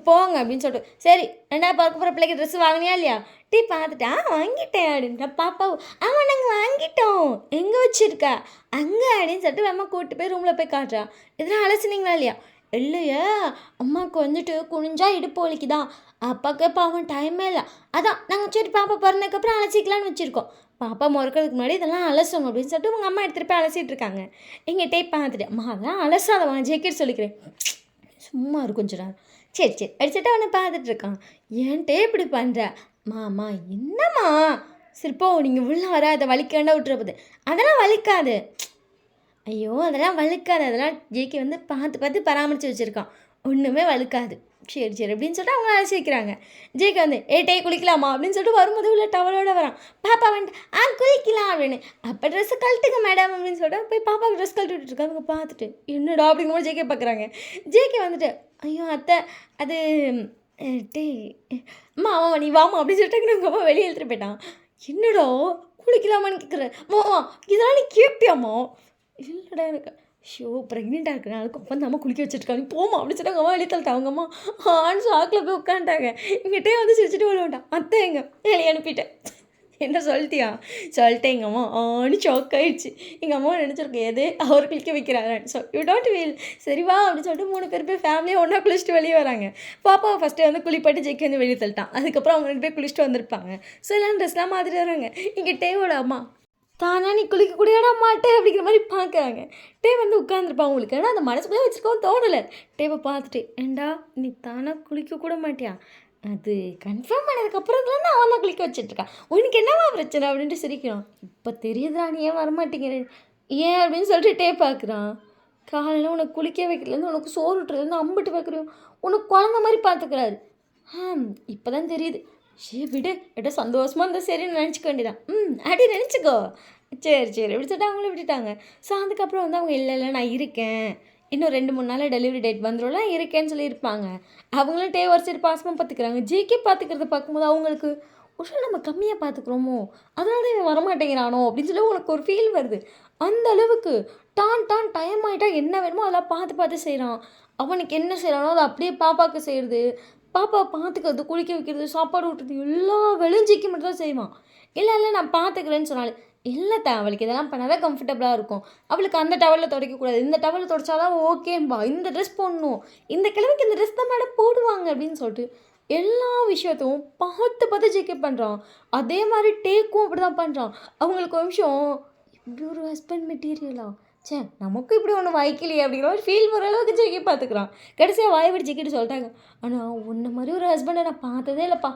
போங்க அப்படின்னு சொல்லிட்டு சரி 2வது பார்க்க போகிற பிள்ளைக்கு ட்ரெஸ் வாங்கினியா இல்லையா? டீ பார்த்துட்டா வாங்கிட்டேன் அப்படின்ற பாப்பா. ஆமாம் நாங்கள் வாங்கிட்டோம், எங்கே வச்சுருக்கா அங்கே அப்படின்னு சொல்லிட்டு வேமா கூப்பிட்டு போய் ரூமில் போய் காட்டுறா. இதெல்லாம் அலசினீங்களா இல்லையா? இல்லையா அம்மாவுக்கு வந்துட்டு குனிஞ்சா இடுப்பு வலிக்குதான், அப்பாவுக்கு பாவம் டைமே இல்லை, அதான் நாங்கள் சரி பாப்பா பிறந்ததுக்கப்புறம் அலசிக்கலான்னு வச்சுருக்கோம். பாப்பா முறக்கிறதுக்கு முன்னாடி இதெல்லாம் அலசணும் அப்படின்னு சொல்லிட்டு உங்கள் அம்மா எடுத்துகிட்டு போய் அலசிட்டு இருக்காங்க. எங்கள் டேப் பார்த்துட்டு அம்மா அதெல்லாம் அலசாதவா ஜேக்கெட் சொல்லிக்கிறேன், சும்மா இருக்கும் கொஞ்சம் நேரம். சரி அடிச்சுட்டு அவனை பார்த்துட்டு இருக்கான். ஏன்ட்டே இப்படி பண்ணுற? மாமா என்னம்மா சிரிப்போ நீங்கள் உள்ள வர அதை வலிக்காண்டா விட்டுற போது. அதெல்லாம் வலிக்காது. ஐயோ அதெல்லாம் வலிக்காது, அதெல்லாம் ஜேகே வந்து பார்த்து பராமரித்து வச்சுருக்கான், ஒன்றுமே வலிக்காது. சரி அப்படின்னு சொல்லிட்டு அவங்க அலசி வைக்கிறாங்க. ஜேகே வந்து டே குளிக்கலாமா அப்படின்னு சொல்லிட்டு வரும்போது உள்ள டவலோட வரான். பாப்பா வந்துட்டு குளிக்கலாம் அப்படின்னு. அப்போ ட்ரெஸ்ஸை கழட்டுங்க மேடம் அப்படின்னு சொல்லிட்டு போய் பாப்பாவுக்கு ட்ரெஸ் கழட்டி விட்டுருக்காங்க. பார்த்துட்டு என்னடா அப்படிங்கும்போது ஜேகே பார்க்குறாங்க. ஜேகே வந்துட்டு ஐயோ அத்தை அது டே அம்மா ஆமாம் நீ வாமா அப்படின்னு சொல்லிட்டு எங்கள் அம்மா வெளியே எழுத்துட்டு போயிட்டான். என்னடா குளிக்கலாமான்னு கேட்குறேன். மாமா இதெல்லாம் நீ கேட்டியாம்மா? இல்லைடா எனக்கு ப்ரெக்னெண்ட்டாக இருக்கிறனால அப்போ நம்ம குளிக்க வச்சுருக்காங்க, போமா அப்படின்னு சொல்லிட்டு அவங்க அம்மா வெளியே தள்ளிட்டாங்க. அவங்க அம்மா ஷாக்கில் போய் உட்காந்துட்டாங்க. எங்கிட்டே வந்து சிரிச்சுட்டு விழுவான்ட்டான். அத்தை எங்க வெளியே அனுப்பிட்டேன். என்ன சொல்லிட்டியா? சொல்லிட்டேன். எங்கள் அம்மா ஷாக் ஆகிடுச்சு. எங்கள் அம்மா நினச்சிருக்கேன் எது அவர் குளிக்க வைக்கிறாங்கன்னு. ஸோ யூ டோன்ட் ஃபீல் சரி வா அப்படின்னு சொல்லிட்டு 3 பேர் போய் ஃபேமிலியாக ஒன்றா குளிச்சுட்டு வெளியே வராங்க. பாப்பாவை ஃபஸ்ட்டு வந்து குளிப்பாட்டு ஜெக்கி வந்து வெளியே தள்ளிட்டான். அதுக்கப்புறம் அவங்க 2 பேர் குளிச்சுட்டு வந்திருப்பாங்க. ஸோ எல்லாம் ட்ரெஸ்லாம் மாதிரி வராங்க. இங்கே டேவோட அம்மா தானா நீ குளிக்க கூடயாடா மாட்டேன் அப்படிங்கிற மாதிரி பார்க்குறாங்க. டே வந்து உட்காந்துருப்பான் அவங்களுக்கு. ஆனால் அந்த மனசுக்குள்ளே வச்சுருக்கவும் தோணலை. டேவை பார்த்துட்டு ஏண்டா நீ தானா குளிக்க கூட மாட்டியா? அது கன்ஃபார்ம் பண்ணதுக்கப்புறம் தான் அவன் தான் குளிக்க வச்சுட்ருக்கான். உனக்கு என்னவா பிரச்சனை அப்படின்ட்டு சிரிக்கிறான். இப்போ தெரியுதுடா நீ ஏன் வரமாட்டேங்கிற ஏன் அப்படின்னு சொல்லிட்டு டே பார்க்குறான். காலையில் உனக்கு குளிக்க வைக்கிறதுலேருந்து உனக்கு சோறு விட்டுறதுலேருந்து அம்பிட்டு வைக்கிறோம் உனக்கு குழந்த மாதிரி பார்த்துக்கிறாரு. இப்போ தான் தெரியுது. விடு எட்ட சந்தோஷமாக இருந்தால் சரின்னு நினச்சிக்க வேண்டியதான். அப்படி நினச்சிக்கோ. சரி சரி அப்படி சொல்லிட்டு அவங்கள விட்டுட்டாங்க. ஸோ அதுக்கப்புறம் வந்து அவங்க இல்லை நான் இருக்கேன், இன்னும் 2-3 நாளில் டெலிவரி டேட் வந்துடும்ல இருக்கேன்னு சொல்லியிருப்பாங்க. அவங்களும் டே ஒரு சைடு பாசமாக பார்த்துக்கிறாங்க. ஜேகே பார்த்துக்கிறத பார்க்கும்போது அவங்களுக்கு ஒரு நம்ம கம்மியாக பார்த்துக்குறோமோ அதனால இவன் வரமாட்டேங்கிறானோ அப்படின்னு சொல்லி உனக்கு ஒரு ஃபீல் வருது. அந்த அளவுக்கு டான் டைம் ஆகிட்டா என்ன வேணுமோ அதெல்லாம் பார்த்து பார்த்து செய்கிறான். அவனுக்கு என்ன செய்கிறானோ அதை அப்படியே பாப்பாவுக்கு செய்கிறது, பாப்பா பார்த்துக்கிறது, குளிக்க வைக்கிறது, சாப்பாடு ஊட்டுறது எல்லா வேலையும் ஜிக்கி மட்டும் தான் செய்வான். இல்லை நான் பார்த்துக்கிறேன்னு சொன்னாலும் இல்லை அவளுக்கு இதெல்லாம் பண்ணாதான் கம்ஃபர்டபுளாக இருக்கும், அவளுக்கு அந்த டவலில் துடைக்கக்கூடாது, இந்த டவலில் துடைச்சாதான் ஓகேம்பா, இந்த ட்ரெஸ் போடணும், இந்த கிழமைக்கு இந்த ட்ரெஸ் தான் மேடம் போடுவாங்க அப்படின்னு சொல்லிட்டு எல்லா விஷயத்தையும் பார்த்து பார்த்து ஜிக்கி பண்ணுறான். அதே மாதிரி டேக்கும் அப்படி தான் பண்ணுறான். அவங்களுக்கு ஒரு நிமிஷம் இப்படி ஒரு ஹஸ்பண்ட் மெட்டீரியலா நமக்கும் இப்படி ஒன்று வாய்க்கலையே அப்படிங்கிற மாதிரி ஃபீல் வர அளவுக்கு ஜெகி பார்த்துக்குறான். கடைசியாக வாய் விட்டு ஜெக்கிட்டு சொல்லிட்டாங்க, ஆனால் உன்ன மாதிரி ஒரு ஹஸ்பண்டை நான் பார்த்ததே இல்லைப்பா,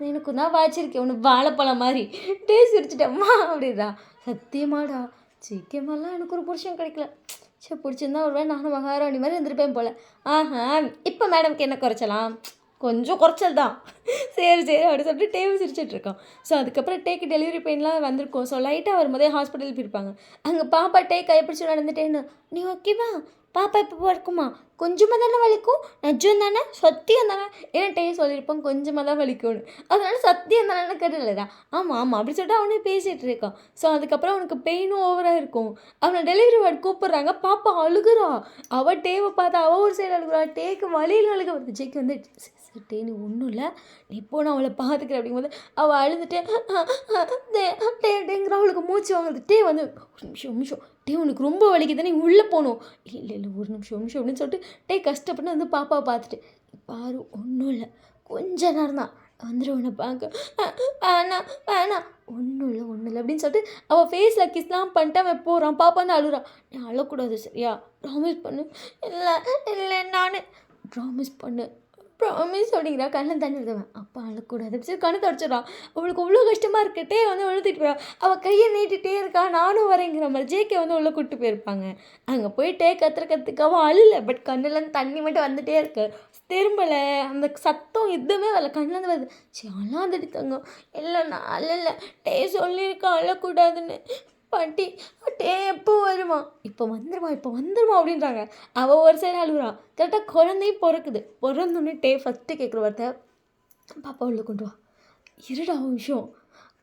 எனக்கு தான் வாய்ச்சிருக்கேன் ஒன்று வாழைப்பழம் மாதிரி டேஸ்ட் சிரிச்சிட்டேம்மா அப்படின்றா. சத்தியமாடா சீக்கிரமாலாம் எனக்கு ஒரு புருஷன் கிடைக்கல, பிடிச்சிருந்தா ஒரு வேலை நானும் மகாராணி மாதிரி இருந்திருப்பேன் போல். இப்போ மேடம்க்கு என்ன குறைச்சலாம், கொஞ்சம் குறைச்சல் தான். சரி அப்படி சொல்லிட்டு டேவை சிரிச்சிட்ருக்கான். ஸோ அதுக்கப்புறம் டேக்கு டெலிவரி பெயின்லாம் வந்திருக்கும். ஸோ லைட்டாக வரும்போதே ஹாஸ்பிட்டல் போயிருப்பாங்க. அங்கே பாப்பா டே கைப்பிடிச்சி நடந்துட்டேன்னு நீ ஓகேவா, பாப்பா இப்போ இருக்குமா, கொஞ்சமாக தானே வலிக்கும், நஜம் தானே, சத்தியம் தானே, ஏன்னா டே சொல்லியிருப்பான் கொஞ்சமாக தான் வலிக்கும்னு, அதனால சத்தியம் தானே கேட்டதில்லடா. ஆமாம் அப்படி சொல்லிட்டு அவனே பேசிகிட்டு இருக்கான். ஸோ அதுக்கப்புறம் அவனுக்கு பெயினும் ஓவராக இருக்கும். அவனை டெலிவரி வார்டு கூப்பிட்றாங்க. பாப்பா அழுகுறா. அவள் டேவை பார்த்தா அவள் ஒரு சைடு அழுகுறா. டேக்கு வலியில் அழுக வருது. ஜெய்க்கு வந்து டே நீ ஒன்றும் இல்லை, நீ இப்போ நான் அவளை பார்த்துக்கிறேன் அப்படிங்கும்போது அவள் அழுதுட்டு டேங்கிற அவளுக்கு மூச்சு வாங்குது. டே வந்து ஒரு நிமிஷம் டே உனக்கு ரொம்ப வலிக்குது நீ உள்ளே போகணும், இல்லை ஒரு நிமிஷம் அப்படின்னு சொல்லிட்டு டே கஷ்டப்பட்டு வந்து பாப்பாவை பார்த்துட்டு பாரு ஒன்றும் இல்லை கொஞ்ச நேரம் தான் வந்துடும் உன்னை பார்க்க, வேணாம் ஒன்றும் இல்லை அப்படின்னு சொல்லிட்டு அவள் ஃபேஸில் கிஸ்லாம் பண்ணிட்டு அவன் போகிறான். பாப்பா வந்து அழுறான். நீ அழக்கூடாது சரியா, ப்ராமிஸ் பண்ணு. இல்லை நான் ப்ராமிஸ் பண்ணு ப்ராமிஸ் அப்படிங்கிறா. கண்ணில் தண்ணி எடுத்துவேன். அப்பா அழக்கூடாது சரி கண்ணை தொடச்சிட்றான். அவளுக்கு அவ்வளோ கஷ்டமாக இருக்கட்டே வந்து அழுத்திட்டு போகிறான். அவள் கையை நீட்டிகிட்டே இருக்கா. நானும் வரேங்கிற மாதிரி ஜேகே வந்து உள்ளே கூப்பிட்டு போயிருப்பாங்க. அங்கே போய் கற்றுக்க அவள் அழுல, பட் கண்ணில் தண்ணி மட்டும் வந்துகிட்டே இருக்கு, திரும்பலை. அந்த சத்தம் எதுவுமே வரல, கண்ணிலேருந்து வருது. சரி அழாதடி தங்கம், இல்லை நான் அழலை, டே சொல்லியிருக்கா அழக்கூடாதுன்னு. பாட்டி டே எப்போ வருமா, இப்போ வந்துடுமா அப்படின்றாங்க. அவள் ஒரு சைடு அழுகுறான். கரெக்டாக குழந்தையும் பிறந்தோடனே டே ஃபஸ்ட்டு கேட்குற வார்த்தை பாப்பா உள்ளே கொண்டு வா. இருடா விஷயம்,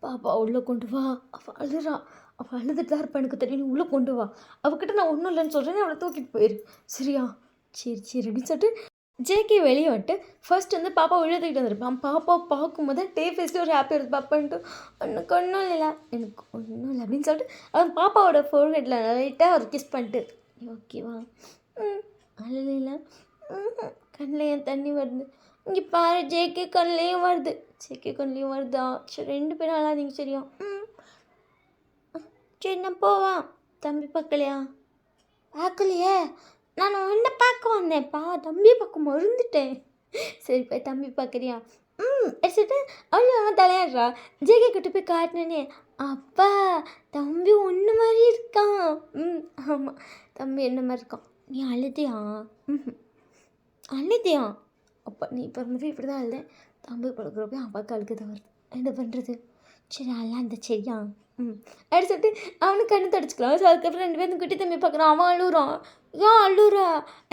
பாப்பா உள்ளே கொண்டு வா. அவள் அழுறா. அவள் அழுதுட்டு தான் இருப்பா, எனக்கு தெரியும், நீ உள்ளே கொண்டு வா. அவகிட்ட நான் ஒன்றும் இல்லைன்னு சொல்கிறேன்னு அவளை தூக்கிட்டு போயிரு சரியா. சரி அப்படின்னு சொல்லிட்டு ஜேகே வெளியே வந்துட்டு ஃபர்ஸ்ட் வந்து பாப்பா தூக்கிட்டு வந்திருப்பான். பாப்பா பார்க்கும்போது டே ஃபேஸ்ட்டு ஒரு ஹாப்பியாக இருக்குது. பாப்பான்ட்டு எனக்கு ஒன்றும் இல்லை அப்படின்னு சொல்லிட்டு அவன் பாப்பாவோட ஃபோர்ஹெட்டில் லைட்டாக ஒரு கிஸ் பண்ணிட்டு ஓகேவா அழல கண்ணில் ஏன் தண்ணி வருது, இங்கே பாரு ஜேகே கண்ணிலையும் வருதா. சரி 2 பேரும் அழாதீங்க சரியா. சரி நான் போவான். தம்பி பார்க்கலையே, நான் உன்னை பார்க்க வந்தேன்ப்பா, தம்பி பார்க்க மறந்துட்டேன். சரி போய் தம்பி பார்க்குறியா. எடுத்துட்டு அவன் தலையாடுறா. ஜேகே கிட்ட போய் காட்டினே, அப்பா தம்பி ஒன்று மாதிரி இருக்கான். ஆமாம் தம்பி என்ன மாதிரி இருக்கான். நீ அழுதியா அப்பா நீ இப்போ மாதிரி இப்படி தான் அழுதேன். தம்பி படுக்கிறப்ப அப்பாவுக்கு அழுகுதான் வருது, என்ன பண்ணுறது. சரி அல்லாந்த சரியா அப்படி சொல்லிட்டு அவனுக்கு கண்ணு தொடச்சிக்கலாம். ஸோ அதுக்கப்புறம் 2 பேரும் குட்டி தம்பி பார்க்குறான். அவன் அழுகுறான். ஏன் அழுகுறா,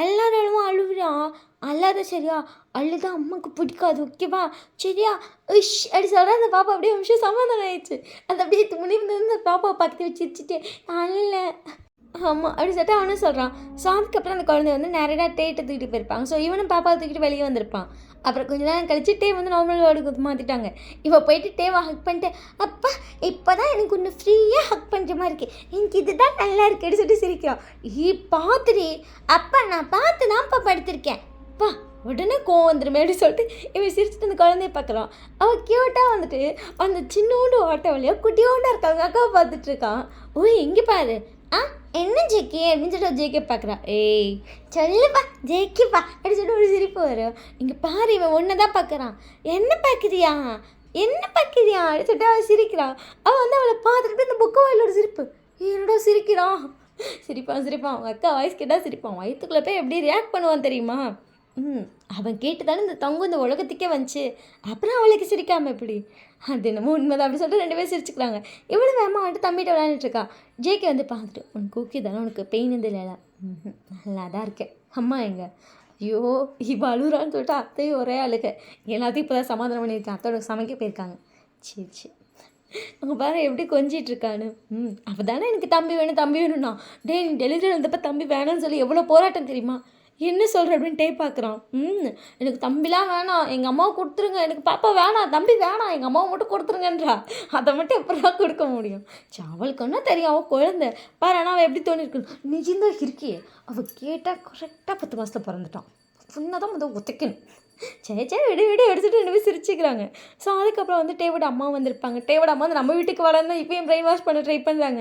எல்லாரும் அழுகுறான், அல்லாத சரியா, அழுதான் அம்மாவுக்கு பிடிக்காது ஓகேவா சரியா. அப்படி சொல்கிற அந்த பாப்பா அப்படியே நிமிஷம் சமாதானம் ஆயிடுச்சு. அது அப்படியே முனிந்து அந்த பாப்பாவை பக்கத்து வச்சிருச்சுட்டு அல்ல ஆமாம் அப்படி சொல்லிட்டு அவனும் சொல்கிறான். ஸோ அதுக்கப்புறம் அந்த குழந்தை வந்து நேரடியாக டேட்டை தூக்கிட்டு போயிருப்பாங்க. ஸோ இவனும் பாப்பாவை தூக்கிட்டு வெளியே வந்திருப்பான். அப்புறம் கொஞ்ச நேரம் கழிச்சு டே வந்து நார்மல் வார்டுக்கு மாற்றிட்டாங்க. இப்போ போயிட்டு டேவை ஹக் பண்ணிட்டு அப்பா இப்போ தான் எனக்கு ஒன்று ஃப்ரீயாக ஹக் பண்ணுற மாதிரி இருக்கு, எனக்கு இதுதான் நல்லா இருக்குன்னு சொல்லிட்டு சிரிக்கிறான். பார்த்துடி அப்பா நான் பார்த்து தான்ப்பா படுத்திருக்கேன், அப்பா உடனே கோவம் வந்துடுமே அப்படின்னு சொல்லிட்டு இவன் சிரிச்சுட்டு அந்த குழந்தைய பார்க்குறான். அவள் க்யூட்டாக வந்துட்டு அந்த சின்னோண்டு ஓட்ட வழியாக குட்டியோண்டா இருக்காங்க அக்காவை பார்த்துட்டு இருக்கான். ஓய் எங்கே பாரு, ஆ என்ன ஜேக்கி அப்படின்னு சொல்லிட்டு ஜேக்கே பார்க்குறான். ஏய் சொல்லுப்பா ஜேக்கிப்பா அப்படின்னு சொல்லிட்டு ஒரு சிரிப்பு வரும். இங்கே பாரு இவன் ஒன்று தான் பார்க்குறான். என்ன பார்க்குறியா அப்படின்னு சொல்லிட்டு அவள் சிரிக்கிறான். அவள் வந்து அவளை பார்த்துட்டு இந்த புக்கு வாயிலோட சிரிப்பு. என்னடா சிரிக்கிறான், சிரிப்பான். அவங்க அக்கா வாய்ஸ் கேட்டால் சிரிப்பான். வயிற்றுக்குள்ளே போய் எப்படி ரியாக்ட் பண்ணுவான் தெரியுமா? அவன் கேட்டு தானே இந்த தங்கம் இந்த உலகத்துக்கே வந்துச்சு. அப்புறம் அவளுக்கு சிரிக்காமல் எப்படி? அது என்னமோ உண்மைதான் அப்படின்னு சொல்லிட்டு 2 பேரும் சிரிச்சுக்கிறாங்க. இவ்வளோ வேகமாக வந்துட்டு தம்பிகிட்ட விளையாண்டுட்டுருக்கா. ஜேகே வந்து பார்த்துட்டு உனக்கு ஓகே தானே, உனக்கு பெயின் வந்து இல்லைல்ல? நல்லா தான் இருக்கேன். அம்மா எங்க? ஐயோ இப்போ அழுகுறான்னு சொல்லிட்டு அத்தையும் ஒரே அழுக. எல்லாத்தையும் இப்போ தான் சமாதானம் பண்ணியிருக்கேன். அத்தோட சமைக்க போயிருக்காங்க. சரி அவங்க பாரு எப்படி கொஞ்சிட்ருக்கான்னு. அப்போ தானே எனக்கு தம்பி வேணும்னா. டே நீ டெலிவரி வந்தப்போ தம்பி வேணும்னு சொல்லி எவ்வளோ போராட்டம் தெரியுமா? என்ன சொல்கிற அப்படின்னு டே பார்க்குறான். எனக்கு தம்பிலாம் வேணாம், எங்கள் அம்மாவை கொடுத்துருங்க, எனக்கு பாப்பா வேணாம், தம்பி வேணாம், எங்கள் அம்மாவை மட்டும் கொடுத்துருங்கன்றா. அதை மட்டும் எப்படிலாம் கொடுக்க முடியும்? அவளுக்கு ஒன்றும் தெரியும், அவள் குழந்தை பாரு. ஆனால் அவள் எப்படி தோணிருக்கு, நிஜந்தான் இருக்கியே. அவள் கேட்டால் கரெக்டாக 10 மாதத்தில் பிறந்துட்டான். சொன்னால் தான் முதல் ஒத்தைக்கணும். சரி விடு எடுத்துகிட்டு 2 பேரும் சிரிச்சுக்கிறாங்க. ஸோ அதுக்கப்புறம் வந்து டேவோட அம்மா வந்திருப்பாங்க. டேவோட அம்மா வந்து நம்ம வீட்டுக்கு வரணும் இப்போயும் பிரெயின் வாஷ் பண்ண ட்ரை பண்ணுறாங்க.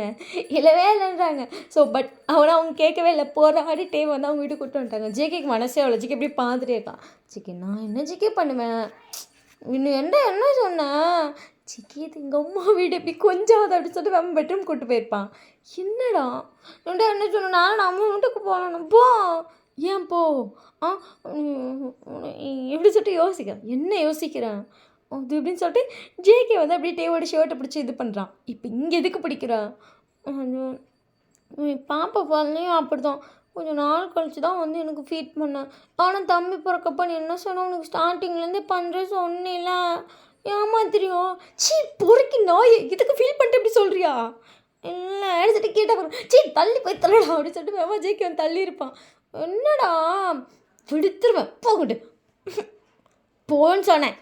இல்லைன்றாங்க. ஸோ பட் அவங்க கேட்கவே இல்லை. போராடி டேவை வந்து அவங்க வீட்டுக்கு கூப்பிட்டு வந்துட்டாங்க. ஜேகேக்கு மனசே அவ்வளோ. ஜேகே எப்படி பார்த்துட்டே இருக்கான். ஜிக்கே நான் என்ன ஜிக்கே பண்ணுவேன், இன்னும் என்ன சொன்னேன் சிக்கி, இது எங்கள் அம்மா வீடு எப்படி கொஞ்சாவது அப்படின்னு சொல்லிட்டு நம்ம பெட்ரூம் கூப்பிட்டு போயிருப்பான். என்னடா என்ன சொன்னேன், நான் அம்மா வீட்டுக்கு போகணும் போ. ஏன் போ? எப்படி சொல்லிட்டு யோசிக்கிறேன். என்ன யோசிக்கிறேன் அது இப்படின்னு சொல்லிட்டு ஜேகே வந்து அப்படியே டேவோட ஷர்ட்டை பிடிச்சி இது பண்ணுறான். இப்போ இங்கே எதுக்கு பிடிக்கிறான்? பாப்பா பால்லையும் அப்படி தான் கொஞ்சம் நாள் கழிச்சு தான் வந்து எனக்கு ஃபீட் பண்ணேன். ஆனால் தம்பி பிறக்கப்ப நீ என்ன சொன்ன, உனக்கு ஸ்டார்டிங்லேருந்தே பண்ணுறேன் சொன்னேல, ஏமாத்திரியும். பொறுக்கி நாய் இதுக்கு ஃபீல் பண்ணிட்டு எப்படி சொல்கிறியா? இல்லை எடுத்துகிட்டு கேட்டால் தள்ளி போய் தள்ளடா அப்படின்னு சொல்லிட்டு வேமா ஜேகே வந்து தள்ளி இருப்பான். என்னடா விடுத்துருவேன் போகட்டு போன்னு சொன்னேன்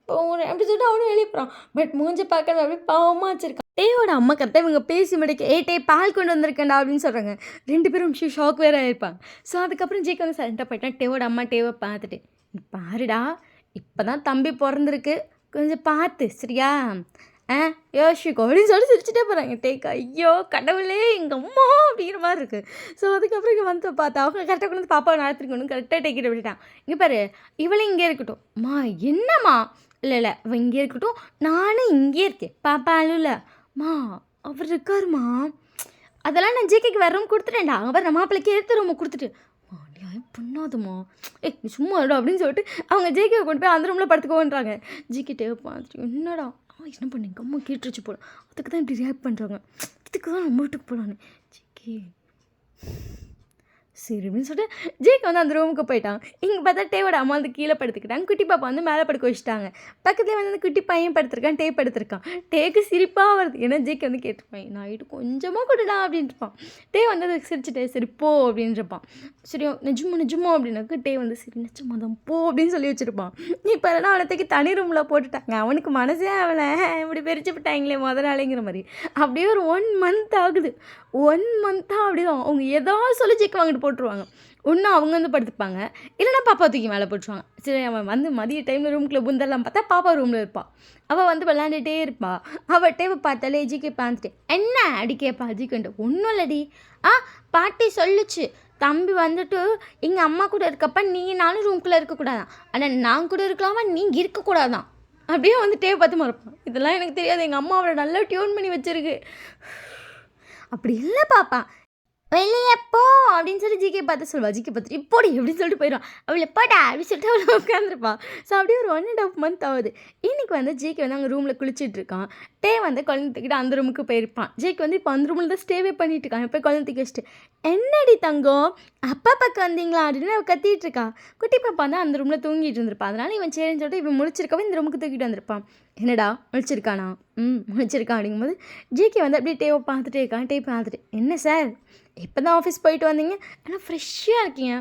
போகிறேன் அப்படி சொல்லிட்டு அவனும் எழுப்பிறான். பட் மூஞ்ச பார்க்கறது அப்படியே பாவமாக வச்சுருக்கான். டேவோட அம்மா கரெக்டாக இவங்க பேசி முடிக்க டே பால் கொண்டு வந்திருக்கேன்டா அப்படின்னு சொல்கிறாங்க. 2 பேரும் ஷாக் வேறு ஆகிருப்பாங்க. ஸோ அதுக்கப்புறம் ஜேக்கு வந்து சைலண்ட்டாக போயிட்டான். டேவோட அம்மா டேவை பார்த்துட்டு பாருடா இப்போ தான் தம்பி பிறந்திருக்கு, கொஞ்சம் பார்த்து சரியா யோசிக்கோ அப்படின்னு சொல்லி சிரிச்சுட்டே போகிறாங்க. டேக்கு ஐயோ கடவுளே எங்கள் அம்மா அப்படிங்கிற மாதிரி இருக்குது. ஸோ அதுக்கப்புறம் இங்கே வந்து பார்த்தா அவங்க கரெக்டாக கொண்டு வந்து பாப்பாவை நடத்திருக்கணும். கரெக்டாக டேக்கிட்ட விட்டுட்டான். இங்கே பாரு இவளை இங்கே இருக்கட்டும். அம்மா என்னம்மா? இல்லை அவள் இங்கே இருக்கட்டும், நானும் இங்கே இருக்கேன். பாப்பா அழுலம்மா அவர் இருக்காருமா. அதெல்லாம் நான் ஜேகேக்கு வேறு ரூம் கொடுத்துட்டேன்டா. அவர் நம்ம மாப்பிள்ளைக்கு எடுத்து ரூமை கொடுத்துட்டு நியாயம் பண்ணாதுமா நீ சும்மா இருடா அப்படின்னு சொல்லிட்டு அவங்க ஜேகேவை கொண்டு போய் அந்த ரூமில் படுத்துக்கோன்றாங்க. ஜேகே டேவை பார்த்துட்டு என்னடா என்ன பண்ண எங்கள் அம்மா கேட்டுருச்சு போல, அதுக்கு தான் இப்படி ரியாக்ட் பண்ணுறாங்க, இதுக்கு தான் நம்ம வீட்டுக்கு போகலான்னு. ஜேகே சரி அப்படின்னு சொல்லிட்டு ஜேகே வந்து அந்த ரூமுக்கு போயிட்டான். இங்கே பார்த்தா டேவோட அம்மா வந்து கீழே படுத்துக்கிட்டாங்க. குட்டி பாப்பா வந்து மேலே படுக்க வச்சுட்டாங்க. பக்கத்துலேயே வந்து அந்த குட்டி பையன் படுத்துருக்கான். டே படுத்துருக்கான். டேக்கு சிரிப்பாக வருது. ஏன்னா ஜேகே வந்து கேட்டிருப்பான் நைட்டு கொஞ்சமாக கொடுடா அப்படின்ட்டுருப்பான். டே வந்து அதுக்கு சிரிச்சுட்டே சரி போ அப்படின்றப்பான். சரி நிஜமா அப்படின்னாக்க டே வந்து சரி நிஜமாக தான் போ அப்படின்னு சொல்லி வச்சுருப்பான். இப்போ இல்லைனா அவனத்துக்கு தனி ரூமில் போட்டுட்டாங்க. அவனுக்கு மனசே அவளை இப்படி பிரிச்சு விட்டாங்களே முதல் நாளைங்கிற மாதிரி. அப்படியே ஒரு 1 மந்த் ஆகுது. 1 மந்த்தாக அப்படிதான் அவங்க ஏதாவது சொல்லி ஜேக்கை வாங்கிட்டு போட்டுருவாங்க. ஒன்றும் அவங்க வந்து படுத்துப்பாங்க, இல்லைனா பாப்பா தூக்கி மேலே போட்டுருவாங்க. சரி அவன் வந்து மதிய டைமில் ரூம்குள்ளே புந்தெல்லாம் பார்த்தா பாப்பா ரூமில் இருப்பாள். அவள் வந்து விளாண்டுட்டே இருப்பாள். அவள் டேவை பார்த்தாலே ஜிக்கே பார்த்துட்டு என்ன அடி கேட்பா ஜிக்கன்ட்டு. ஒன்றும் இல்லடி பாட்டி சொல்லுச்சு தம்பி வந்துட்டு எங்கள் அம்மா கூட இருக்கப்ப நானும் ரூம்குள்ளே இருக்கக்கூடாதான், ஆனால் நான் கூட இருக்கலாமா நீங்கள் இருக்கக்கூடாதான் அப்படியே வந்து டேவை பார்த்து மறப்பான். இதெல்லாம் எனக்கு தெரியாது, எங்கள் அம்மா அவளை நல்லா டியூன் பண்ணி வச்சுருக்கு. அப்படி இல்லை பாப்பா வெளியே போ அப்படின்னு சொல்லி ஜிகே பார்த்து சொல்லுவா. ஜிகே பார்த்துட்டு இப்போடி அப்படின்னு சொல்லிட்டு போயிடுவான். அவளை போட்டா அப்படின்னு சொல்லிட்டு அவளை உட்காந்துருப்பான். ஸோ அப்படியே ஒரு 1.5 மந்த் ஆகுது. இன்றைக்கி வந்து ஜிகே வந்து அங்கே ரூமில் குளிச்சுட்டு இருக்கான். டே வந்து குழந்தை தூக்கிட்டு அந்த ரூமுக்கு போயிருப்பான். ஜிகே வந்து இப்போ அந்த ரூமில் தான் ஸ்டேவே பண்ணிட்டு இருக்கான். இப்போ குழந்தை தூக்கி வச்சுட்டு என்னடி தங்கம் அப்பா பக்கம் வந்தீங்களா அப்படின்னு அவள் கத்திட்டு இருக்கா. குட்டி பாப்பா வந்து அந்த ரூமில் தூங்கிட்டு இருந்திருப்பான். அதனால இவன் சரின்னு சொல்லிட்டு இவன் முழிச்சிருக்கவே இந்த ரூமுக்கு தூக்கிட்டு வந்திருப்பான். என்னடா முழிச்சிருக்கானா? முழிச்சிருக்கான் அப்படிங்கும்போது ஜிகே வந்து அப்படியே டேவை பார்த்துட்டே இருக்கான். டே பார்த்துட்டு என்ன சார் இப்போ தான் ஆஃபீஸ் போயிட்டு வந்தீங்க, ஆனால் ஃப்ரெஷ்ஷாக இருக்கீங்க.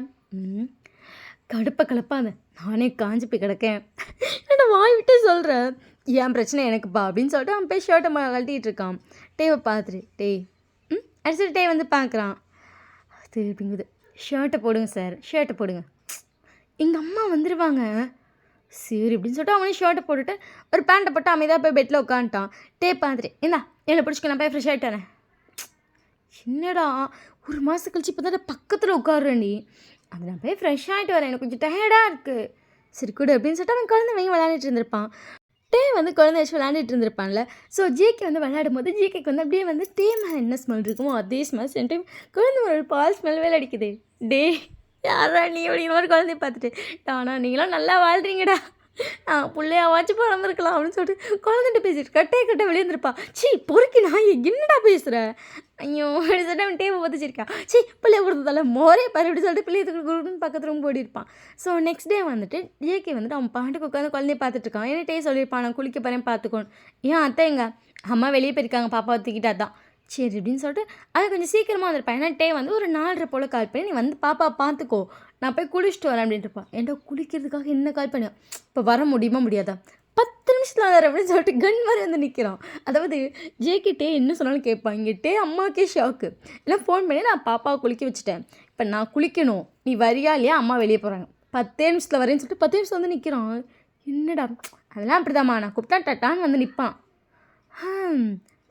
கடுப்பை கலப்பாத நானே காஞ்சி போய் கிடக்கேன். என்னோட வாய் விட்டு சொல்கிறேன் என் பிரச்சனை எனக்குப்பா அப்படின்னு சொல்லிட்டு அவன் போய் ஷர்ட்டை கழட்டிகிட்டு இருக்கான். டேவை பார்த்துட்டு அடுத்து டே வந்து பார்க்குறான். திருப்பிங்குது ஷர்ட்டை போடுங்க சார் ஷர்ட்டை போடுங்க. எங்கள் அம்மா வந்துடுவாங்க. சரி அப்படின்னு சொல்லிட்டு அவனே ஷர்ட்டை போட்டுட்டு ஒரு பேண்ட்டை போட்டு அமைதியாக போய் பெட்டில் உட்காந்துட்டான். டேப் பார்த்துட்டு இந்தா என்னை பிடிச்சிக்க நான் போய் ஃப்ரெஷ் ஆகிட்டு வரேன். என்னடா ஒரு மாதம் கழிச்சு இப்போ தான் பக்கத்தில் உட்காருறேன்டி. அது நான் போய் ஃப்ரெஷ் ஆகிட்டு வரேன், எனக்கு கொஞ்சம் டயர்டாக இருக்குது. சரி கொடு அப்படின்னு சொல்லிட்டு அவன் குழந்தை வாங்கி விளையாண்டுட்டு இருந்திருப்பான். டே வந்து குழந்தை வச்சு விளையாண்டுட்டு இருந்திருப்பான்ல. ஸோ ஜேகே வந்து விளையாடும் போது ஜேகேக்கு வந்து அப்படியே வந்து டே மேலே என்ன ஸ்மெல் இருக்குமோ அதே ஸ்மெல் சென்ட் டைம் குழந்தை ஒரு பால் ஸ்மெல் வேலை அடிக்குது. டே யாரா நீ அப்படிங்கிற மாதிரி குழந்தைய பார்த்துட்டு ஆனால் நீங்களாம் நல்லா வாழ்றீங்கடா, பிள்ளையாவாச்சும் பிறந்திருக்கலாம் அப்படின்னு சொல்லிட்டு குழந்தைகிட்ட பேசிட்டு கட்டே வெளியே இருந்திருப்பா. சீ பொறுக்கி நான் என்னடா பேசுகிற, ஐயோ அப்படி சொல்லிட்டு அவன் டேவை பார்த்துச்சிருக்கான். சீ பிள்ளைய கொடுத்ததால மோரே பாரு அப்படி சொல்லிட்டு பிள்ளைய கொடுக்குன்னு பக்கத்து ரூம் போடிருப்பான். ஸோ நெக்ஸ்ட் டே வந்துட்டு ஜேகே வந்துட்டு அவன் பாட்டுக்கு உட்காந்து குழந்தைய பார்த்துட்டு இருக்கான். ஏன்னா டே சொல்லியிருப்பான் நான் குளிக்க போகிறேன் பார்த்துக்கோன்னு. ஏன் அத்தை எங்க அம்மா வெளியே போயிருக்காங்க பாப்பாவை தூக்கிட்டா தான். சரி அப்படின்னு சொல்லிட்டு அது கொஞ்சம் சீக்கிரமாக வந்திருப்பான். ஏன்னா டே வந்து ஒரு 4:30 போல் கால் பண்ணி நீ வந்து பாப்பா பார்த்துக்கோ நான் போய் குளிச்சுட்டு வரேன் அப்படின்ட்டுருப்பான். ஏன்டா குளிக்கிறதுக்காக என்ன கால் பண்ண, இப்போ வர முடியுமா முடியாதா, 10 நிமிஷத்தில் வர அப்படின்னு சொல்லிட்டு கன் மாதிரி வந்து நிற்கிறான். அதாவது ஜேகே டே என்ன சொன்னாலும் கேட்பான். இங்கே டே அம்மாவுக்கே ஷாக்கு. இல்லை ஃபோன் பண்ணி நான் பாப்பாவை குளிக்க வச்சுட்டேன், இப்போ நான் குளிக்கணும் நீ வரியா இல்லையா, அம்மா வெளியே போகிறாங்க 10 நிமிஷத்தில் வரேன்னு சொல்லிட்டு 10 நிமிஷம் வந்து நிற்கிறான். என்னடா அதெல்லாம் அப்படிதாம்மா நான் கூப்பிட்டா டட்டான்னு வந்து நிற்பான்.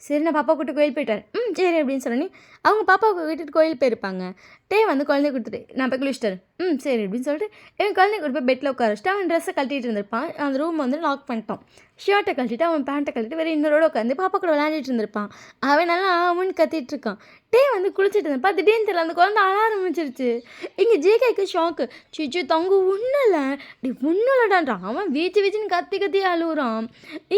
சரி நான் பாப்பா கூட்டு கோயில் போயிட்டார். சரி அப்படின்னு சொல்லி அவங்க பாப்பாவுக்கு விட்டுட்டு கோயில் போயிருப்பாங்க. டே வந்து குழந்தைய கொடுத்துட்டு நான் போய் குளிச்சிட்டாரு. சரி அப்படின்னு சொல்லிட்டு என் குழந்தைய கொண்டு போய் பெட்டில் உட்கார வச்சுட்டு அவன் ட்ரெஸ்ஸை கழட்டிட்டு இருந்திருப்பான். அந்த ரூம் வந்து லாக் பண்ணிட்டான். ஷர்ட்டை கழட்டிட்டு அவன் பேண்ட்டை கழட்டிட்டு வேறு இன்னொரு உட்காந்து பாப்பா கூட விளையாண்டுட்டு இருந்திருப்பான். அவன் நல்லா அவன் கத்திட்டு இருக்கான். டே வந்து குளிச்சுட்டு இருந்தப்பா திடீர்னு தெரியல அந்த குழந்தை அழ ஆரம்பிச்சிருச்சு. இங்கே ஜேகேக்கு ஷாக்கு. சிச்சு தங்க ஒன்றும் இல்லை டி ஒன்றும் இல்லைடான்றான். அவன் வீச்சுன்னு கத்தி அழுகுறான்.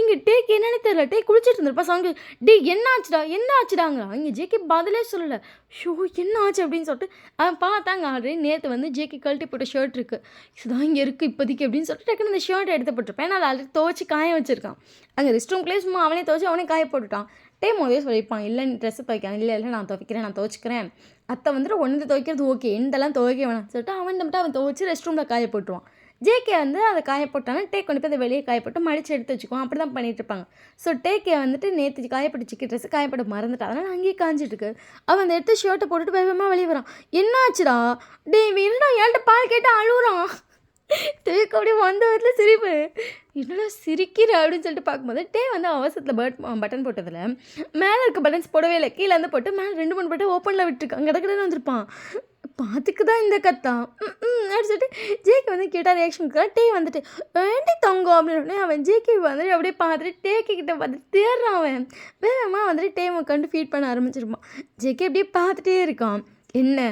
இங்கே டேக்கு என்னன்னு தெரியல. டே குளிச்சுட்டு இருந்திருப்பா சங்கு டே என்ன ஆச்சுடாங்கிறான். இங்கே ஜேகே பதிலே சொல்லலை. ஷோ என்ன ஆச்சு அப்படின்னு சொல்லிட்டு அவன் பார்த்தாங்க. ஆல்ரெடி நேற்று வந்து ஜேகே கழட்டி போட்ட ஷர்ட் இருக்குது, இதுதான் இங்கே இருக்குது இப்போதைக்கு அப்படின்னு சொல்லிட்டு டக்குன்னு அந்த ஷர்ட்டை எடுத்து போட்டிருப்பேன். நான் அதை ஆல்ரெடி துவச்சி காய வச்சுருக்கான். அங்கே ரெஸ்ட் ரூம்லேயே சும்மா அவனே துவச்சி அவனே காய போட்டுட்டான். டே முதலே சொல்லியிருப்பான் இல்லை நீ ட்ரெஸ்ஸை துவைக்கான். இல்லை நான் துவைக்கிறேன் நான் துவச்சிக்கிறேன். அத்தை வந்துட்டு ஒன்று துவைக்கிறது ஓகே எந்தெல்லாம் துவைக்க வேணாம் சொல்லிட்டு அவன் மட்டும் அவன் துவச்சி ரெஸ்ட் ரூமில் காய போட்டுருவான். ஜேகே வந்து அதை காய போட்டானா டே கொண்டு போய் அதை வெளியே காயப்போட்டு மடித்து எடுத்து வச்சுக்குவோம். அப்படி தான் பண்ணிகிட்டு இருப்பாங்க. ஸோ டேக்கே வந்துட்டு நேற்று காயப்பட்டு சிக்கி ட்ரெஸ்ஸு காயப்பட மறந்துட்டா, அதனால் அங்கேயே காஞ்சிட்டுருக்கு. அவன் அந்த எடுத்து ஷர்ட்டை போட்டுட்டு வேகமாக வெளியே வரான். என்ன ஆச்சுடா டே வேணுடா ஏன்ட்ட பால் கேட்டு அழுகுறான். டேக்கு அப்படியே வந்த வீட்டில் சிரிப்பு. என்னடா சிரிக்கிற அப்படின்னு சொல்லிட்டு பார்க்கும்போது டே வந்து அவசரத்தில் பட்டன் போட்டதில் மேலே இருக்க பட்டன்ஸ் போடவே இல்லை, கீழே வந்து போட்டு மேலே 2-3 பட்டன் ஓப்பனில் விட்டுருக்கான். கடற்கடன்னு வந்திருப்பான். பார்த்துக்கு தான் இந்த கத்தான் அப்படின்னு சொல்லிட்டு ஜேகே வந்து கேட்டால் ரியாக்ஷனுக்கு டே வந்துட்டு வேண்டி தங்கம் அப்படின்னு அவன் ஜேகே வந்துட்டு அப்படியே பார்த்துட்டு டேக்கு கிட்ட பார்த்துட்டு தேடுறான். அவன் வேகமாக வந்துட்டு டேவை கண்டு ஃபீட் பண்ண ஆரம்பிச்சிருப்பான். ஜேகே அப்படியே பார்த்துட்டே இருக்கான். என்ன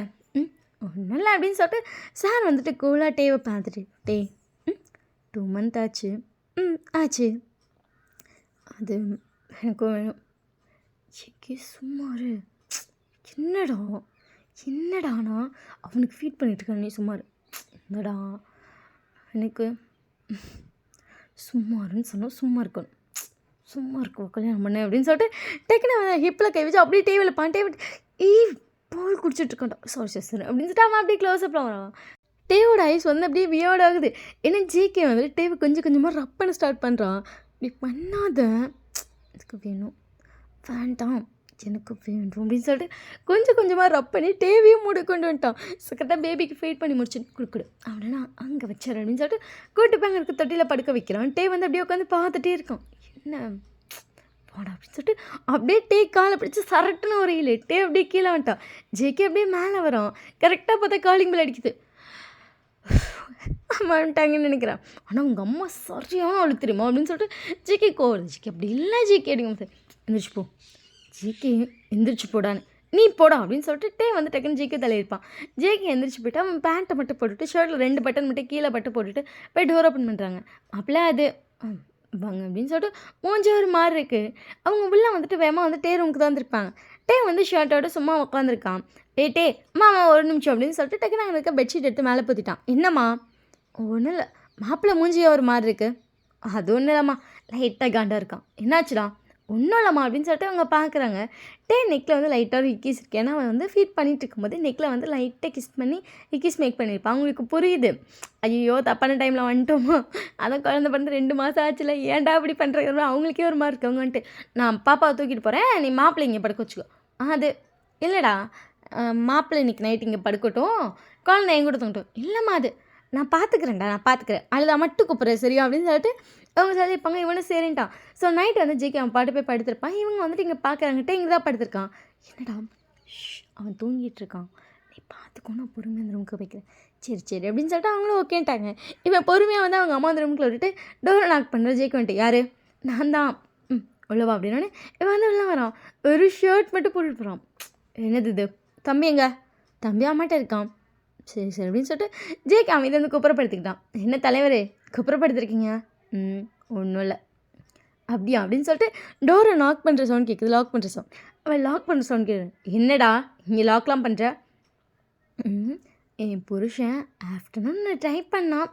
ஒன்றும் இல்லை அப்படின்னு சொல்லிட்டு சார் வந்துட்டு கூலாக டேவை பார்த்துட்டு டே 2 month ஆச்சு. ஆச்சு அது எனக்கு வேணும். ஜேகே சும்மாரு என்னடானா அவனுக்கு ஃபீட் பண்ணிட்டுருக்கான். நீ சும்மாரு என்னடா எனக்கு சும்மாருன்னு சொன்னால் சும்மா இருக்கணும், சும்மா இருக்கும் கல்யாணம் பண்ணேன் அப்படின்னு சொல்லிட்டு டக்குன்னு ஹிப்பில் கை வச்சு அப்படியே டேவில் டேவிட் பால் குடிச்சிட்ருக்கான்டா சாரி அப்படின்னு சொல்லிட்டு அவன் அப்படியே க்ளோஸ்அப்பில் வரான். டேவோட ஐஸ் வந்து அப்படியே வியர்ட் ஆகுது. ஏன்னா ஜேகே வந்து டேவை கொஞ்சம் கொஞ்சமாக ரப் பண்ண ஸ்டார்ட் பண்ணுறான். இப்படி பண்ணாத எனக்கு வேணும் வேண்டாம் எனக்கு வேண்டும் அப்படின்னு சொல்லிட்டு கொஞ்சம் கொஞ்சமாக ரப் பண்ணி டேவையும் மூட கொண்டு வந்துட்டான். கரெக்டாக பேபிக்கு ஃபீட் பண்ணி முடிச்சு கொடுக்குடு அப்படின்னா அங்கே வச்சார் அப்படின்னு சொல்லிட்டு கூட்டு போய் அங்கே இருக்க தொட்டியில் படுக்க வைக்கிறான். டே வந்து அப்படியே உட்காந்து பார்த்துட்டே இருக்கான். என்ன போடா அப்படின்னு சொல்லிட்டு அப்படியே டே காலை பிடிச்சி சரட்டுன்னு ஒரு இல்லை டே அப்படியே கீழே வந்துட்டான். ஜேகே அப்படியே மேலே வரான். கரெக்டாக பார்த்தா காலிங் பெல் அடிக்குது. வந்துட்டாங்கன்னு நினைக்கிறேன். ஆனால் உங்கள் அம்மா சரியான அவளுக்கு தெரியுமா அப்படின்னு சொல்லிட்டு ஜேகே கோவம். ஜேகே அப்படி இல்லை ஜேகே அப்படிங்க எந்திரிச்சு போ ஜேகே எந்திரிச்சு போடான்னு நீ போடா அப்படின்னு சொல்லிட்டு டே வந்து டக்குன்னு ஜேகே தலையிருப்பான். ஜேகே எந்திரிச்சு போய்ட்டு அவன் பேண்ட்டை மட்டும் போட்டுட்டு ஷர்ட்டில் 2 பட்டன் மட்டும் கீழே போட்டுட்டு போய் டோர் ஓப்பன் பண்ணுறாங்க. அப்போலாம் அது வாங்க அப்படின்னு சொல்லிட்டு மூஞ்சி ஒரு மாதிரி இருக்குது. அவங்க உள்ளே வந்துட்டு வேகமாக வந்து டே ரூமுக்கு தான் வந்துருப்பாங்க. டே வந்து ஷர்ட்டோட சும்மா உட்காந்துருக்கான். டே மாமா ஒரு நிமிஷம் அப்படின்னு சொல்லிட்டு டக்குன்னு அங்கே இருக்க பெட்ஷீட் எடுத்து மேலே பற்றிட்டான். என்னம்மா ஒன்றும் இல்லை மாப்பிள்ளை மூஞ்சியே ஒரு மாதிரி இருக்குது. அது ஒன்றும் இல்லைம்மா லைட்டாக காண்டாக இருக்கான். என்னாச்சுடா ஒன்றும் இல்லைம்மா அப்படின்னு சொல்லிட்டு அவங்க பார்க்குறாங்க. டே நெக்கில் வந்து லைட்டாக ஒரு ஹிக்கிஸ் இருக்குது. ஏன்னா அவன் வந்து ஃபீட் பண்ணிகிட்டு இருக்கும்போது நெக்கில் வந்து லைட்டாக கிஸ் பண்ணி ஹிக்கிஸ் மேக் பண்ணியிருப்பான். அவங்களுக்கு புரியுது ஐயோ தப்பான டைமில் வந்துட்டோமா, அதான் குழந்தை பிறந்து 2 மாதம் ஆச்சுல ஏன்டா அப்படி பண்ணுறது அவங்களுக்கே ஒரு மாதிரி இருக்குது. அவங்க வந்துட்டு நான் பாப்பாவை தூக்கிட்டு போகிறேன் நீ மாப்பிள்ளை இங்கே படுக்க வச்சுக்கோ. அது இல்லைடா மாப்பிள்ளை இன்றைக்கி நைட் இங்கே படுக்கட்டும் குழந்தை என் கூட தூங்கட்டும். இல்லைம்மா அது நான் பார்த்துக்கிறேன்டா நான் பார்த்துக்கிறேன் அழுதா மட்டும் கூப்பிட்றேன் சரியா அப்படின்னு சொல்லிட்டு அவங்க சொல்லியிருப்பாங்க. இவனும் சரின்ட்டான். ஸோ நைட் வந்து ஜேகே அவன் பாட்டு போய் படுத்திருப்பான். இவங்க வந்துட்டு இங்கே பார்க்குறாங்கட்ட இங்கே தான் படுத்திருக்கான். என்னடா அவன் தூங்கிட்டு இருக்கான், நீ பார்த்துக்கோ நான் பொறுமையாக அந்த ரூமுக்கு வைக்கிறேன். சரி சரி அப்படின்னு சொல்லிட்டு அவங்களும் ஓகேன்ட்டாங்க. இவன் பொறுமையாக வந்து அவங்க அம்மா அந்த ரூமுக்குள்ள விட்டுட்டு டோரை நாக் பண்ணுற ஜேகே வந்துட்டு யார் நான் தான் உள்ளவா அப்படின்னோடனே இவன் வந்து உள்ள வரான். ஒரு ஷர்ட் மட்டும் போட்டுட்டு போகிறான். என்னது இது தம்பி எங்க தம்பி அம்மாட்ட இருக்கான். சரி சரி அப்படின்னு சொல்லிட்டு ஜேகே அவன் இதை வந்து குப்புறப்படுத்திக்கிட்டான். என்ன தலைவரே குப்புறப்படுத்திருக்கீங்க? ஒன்றும் இல்லை அப்படியா அப்படின்னு சொல்லிட்டு டோரை நாக் பண்ணுற சவுண்ட் கேட்குது. லாக் பண்ணுற சவுண்ட். அவன் லாக் பண்ணுற சவுண்ட் கேட்குது. என்னடா இங்கே லாக்லாம் பண்ணுற? என் புருஷன் ஆஃப்டர்நூன் நான் ட்ரை பண்ணான்,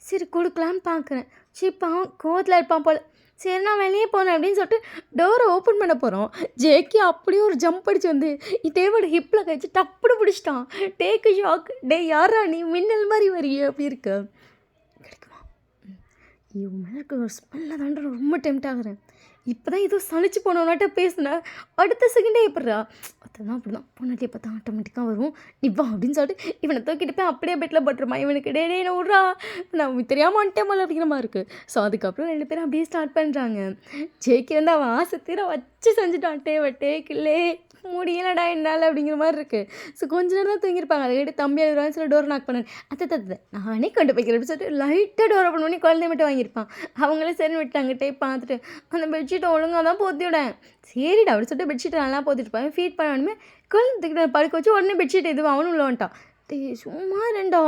சரி கொடுக்கலான்னு பார்க்குறேன். சரி பாவம் கோவத்தில் இருப்பான் போல், சரி நான் வெளியே போனேன் அப்படின்னு சொல்லிட்டு டோரை ஓப்பன் பண்ண போகிறோம். ஜேகே அப்படியே ஒரு ஜம்ப் அடிச்சு வந்து தேவோட ஹிப்பில் கழிச்சு டப்புன்னு பிடிச்சிட்டான். டேக்கு ஷாக். டே யாரா நீ மின்னல் மாதிரி வரியே அப்படி இருக்கு கிடைக்குமா? இவன் மேலே ஒரு ஸ்மெல்ல தாண்ட ரொம்ப டெம்ட் ஆகுறேன். இப்போ தான் ஏதோ சளிச்சு போனவனாட்ட பேசினேன், அடுத்த செகண்டே எப்படிறா அதுதான் அப்படி தான் பொண்ணாட்டியை பார்த்தா ஆட்டோமேட்டிக்காக வரும் நிப்பா அப்படின்னு சொல்லிட்டு இவனை தூக்கிட்டு போய் அப்படியே பெட்டில் பட்டுருமா. இவனுக்கு டே நான் விட்றா நான் தெரியாமல் வந்துட்டேன் அப்படிங்கிற மாதிரி இருக்குது. ஸோ அதுக்கப்புறம் 2 பேரும் அப்படியே ஸ்டார்ட் பண்ணுறாங்க. ஜேகே வந்து அவன் ஆசை தீர வச்சு செஞ்சுட்டான். டேக்கில்லே முடியலடா என்னால் அப்படிங்கிற மாதிரி இருக்குது. ஸோ கொஞ்ச நேரம் தான் தூங்கியிருப்பாங்க. அதை கேட்டு தம்பி ஆயிடுவான்னு சொல்லி டோர் நாக் பண்ணேன். அத்தை நானே கொண்டு போய்க்கிறேன் அப்படின்னு சொல்லிட்டு லைட்டாக டோர் ஓப்பன் பண்ணி குழந்தைய மட்டும் வாங்கியிருப்பான். அவங்களே சரி விட்டாங்க. டேப் பார்த்துட்டு அந்த பெட்ஷீட்டை ஒழுங்காக தான் போற்றி விடேன். சரிடா அப்படின்னு சொல்லிட்டு பெட்ஷீட்டை நல்லா போத்திட்டுப்பான். ஃபீட் பண்ணணுமே குழந்தைகிட்ட படுக்க வச்சு உடனே பெட்ஷீட் எதுவும் அவனும் உள்ள வந்துட்டான். சும்மா ரெண்டா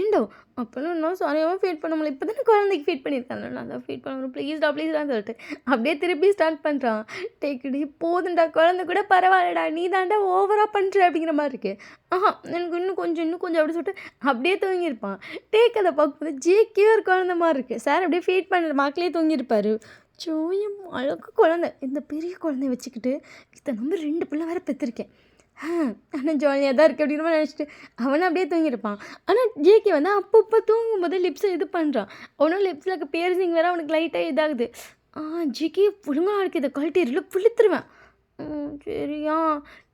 ஏண்டோ அப்போல்லாம் இன்னும் சரியாகவும் ஃபீட் பண்ண முடியல. இப்போ தானே குழந்தைக்கு ஃபீட் பண்ணியிருக்காங்க, நான் தான் ஃபீட் பண்ணணும் ப்ளீஸ்டான்னு சொல்லிட்டு அப்படியே திருப்பி ஸ்டார்ட் பண்ணுறான். டேக்குடி போதுண்டா குழந்தை கூட பரவாயில்லடா, நீ தாண்டா ஓவராக பண்ணுற அப்படிங்கிற மாதிரி இருக்குது. எனக்கு இன்னும் கொஞ்சம் அப்படி சொல்லிட்டு அப்படியே தூங்கியிருப்பான். டேக் அதை பார்க்கும்போது ஜேகே ஒரு குழந்த மாதிரி இருக்குது. சார் அப்படியே ஃபீட் பண்ணுற மக்களே தூங்கியிருப்பார். சோயம் அழகு குழந்தை. இந்த பெரிய குழந்தைய வச்சுக்கிட்டு இதை நம்ம 2 பிள்ளை வேறு பெற்றிருக்கேன். ஆனால் ஜாலியாக தான் இருக்குது அப்படிங்கிற மாதிரி நினச்சிட்டு அவனை அப்படியே தூங்கியிருப்பான். ஆனால் ஜேகே வந்து அப்பப்போ தூங்கும்போது லிப்ஸை இது பண்ணுறான். அவனும் லிப்ஸில் இருக்க பியர்சிங் வேறு அவனுக்கு லைட்டாக இதாகுது. ஜேகே ஒழுங்காக இருக்கு, இதை கழட்டிடுல புளித்துருவேன். சரியா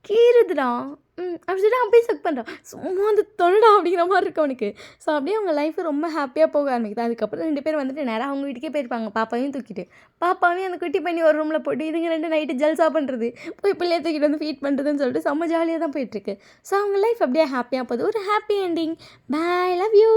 கீறுதுடா அப்படி சொல்லிட்டு அப்படியே செக் பண்ணுறான். சும்மா வந்து தொண்டா அப்படிங்கிற மாதிரி இருக்கு அவனுக்கு. ஸோ அப்படியே அவங்க லைஃப் ரொம்ப ஹாப்பியாக போக ஆரம்பிக்குது. அதுக்கப்புறம் 2 பேர் வந்துட்டு நேராக அவங்க வீட்டுக்கே போயிருப்பாங்க. பாப்பாவையும் தூக்கிட்டு பாப்பாவையும் அந்த குட்டி பண்ணி ஒரு ரூமில் போட்டு இதுங்க 2 நைட்டு ஜல்சா பண்ணுறது, போய் பிள்ளையை தூக்கிட்டு வந்து ஃபீட் பண்ணுறதுன்னு சொல்லிட்டு செம்ம ஜாலியாக தான் போயிட்டுருக்கு. ஸோ அவங்க லைஃப் அப்படியே ஹாப்பியாக போகுது. ஒரு happy ending. Bye, love you.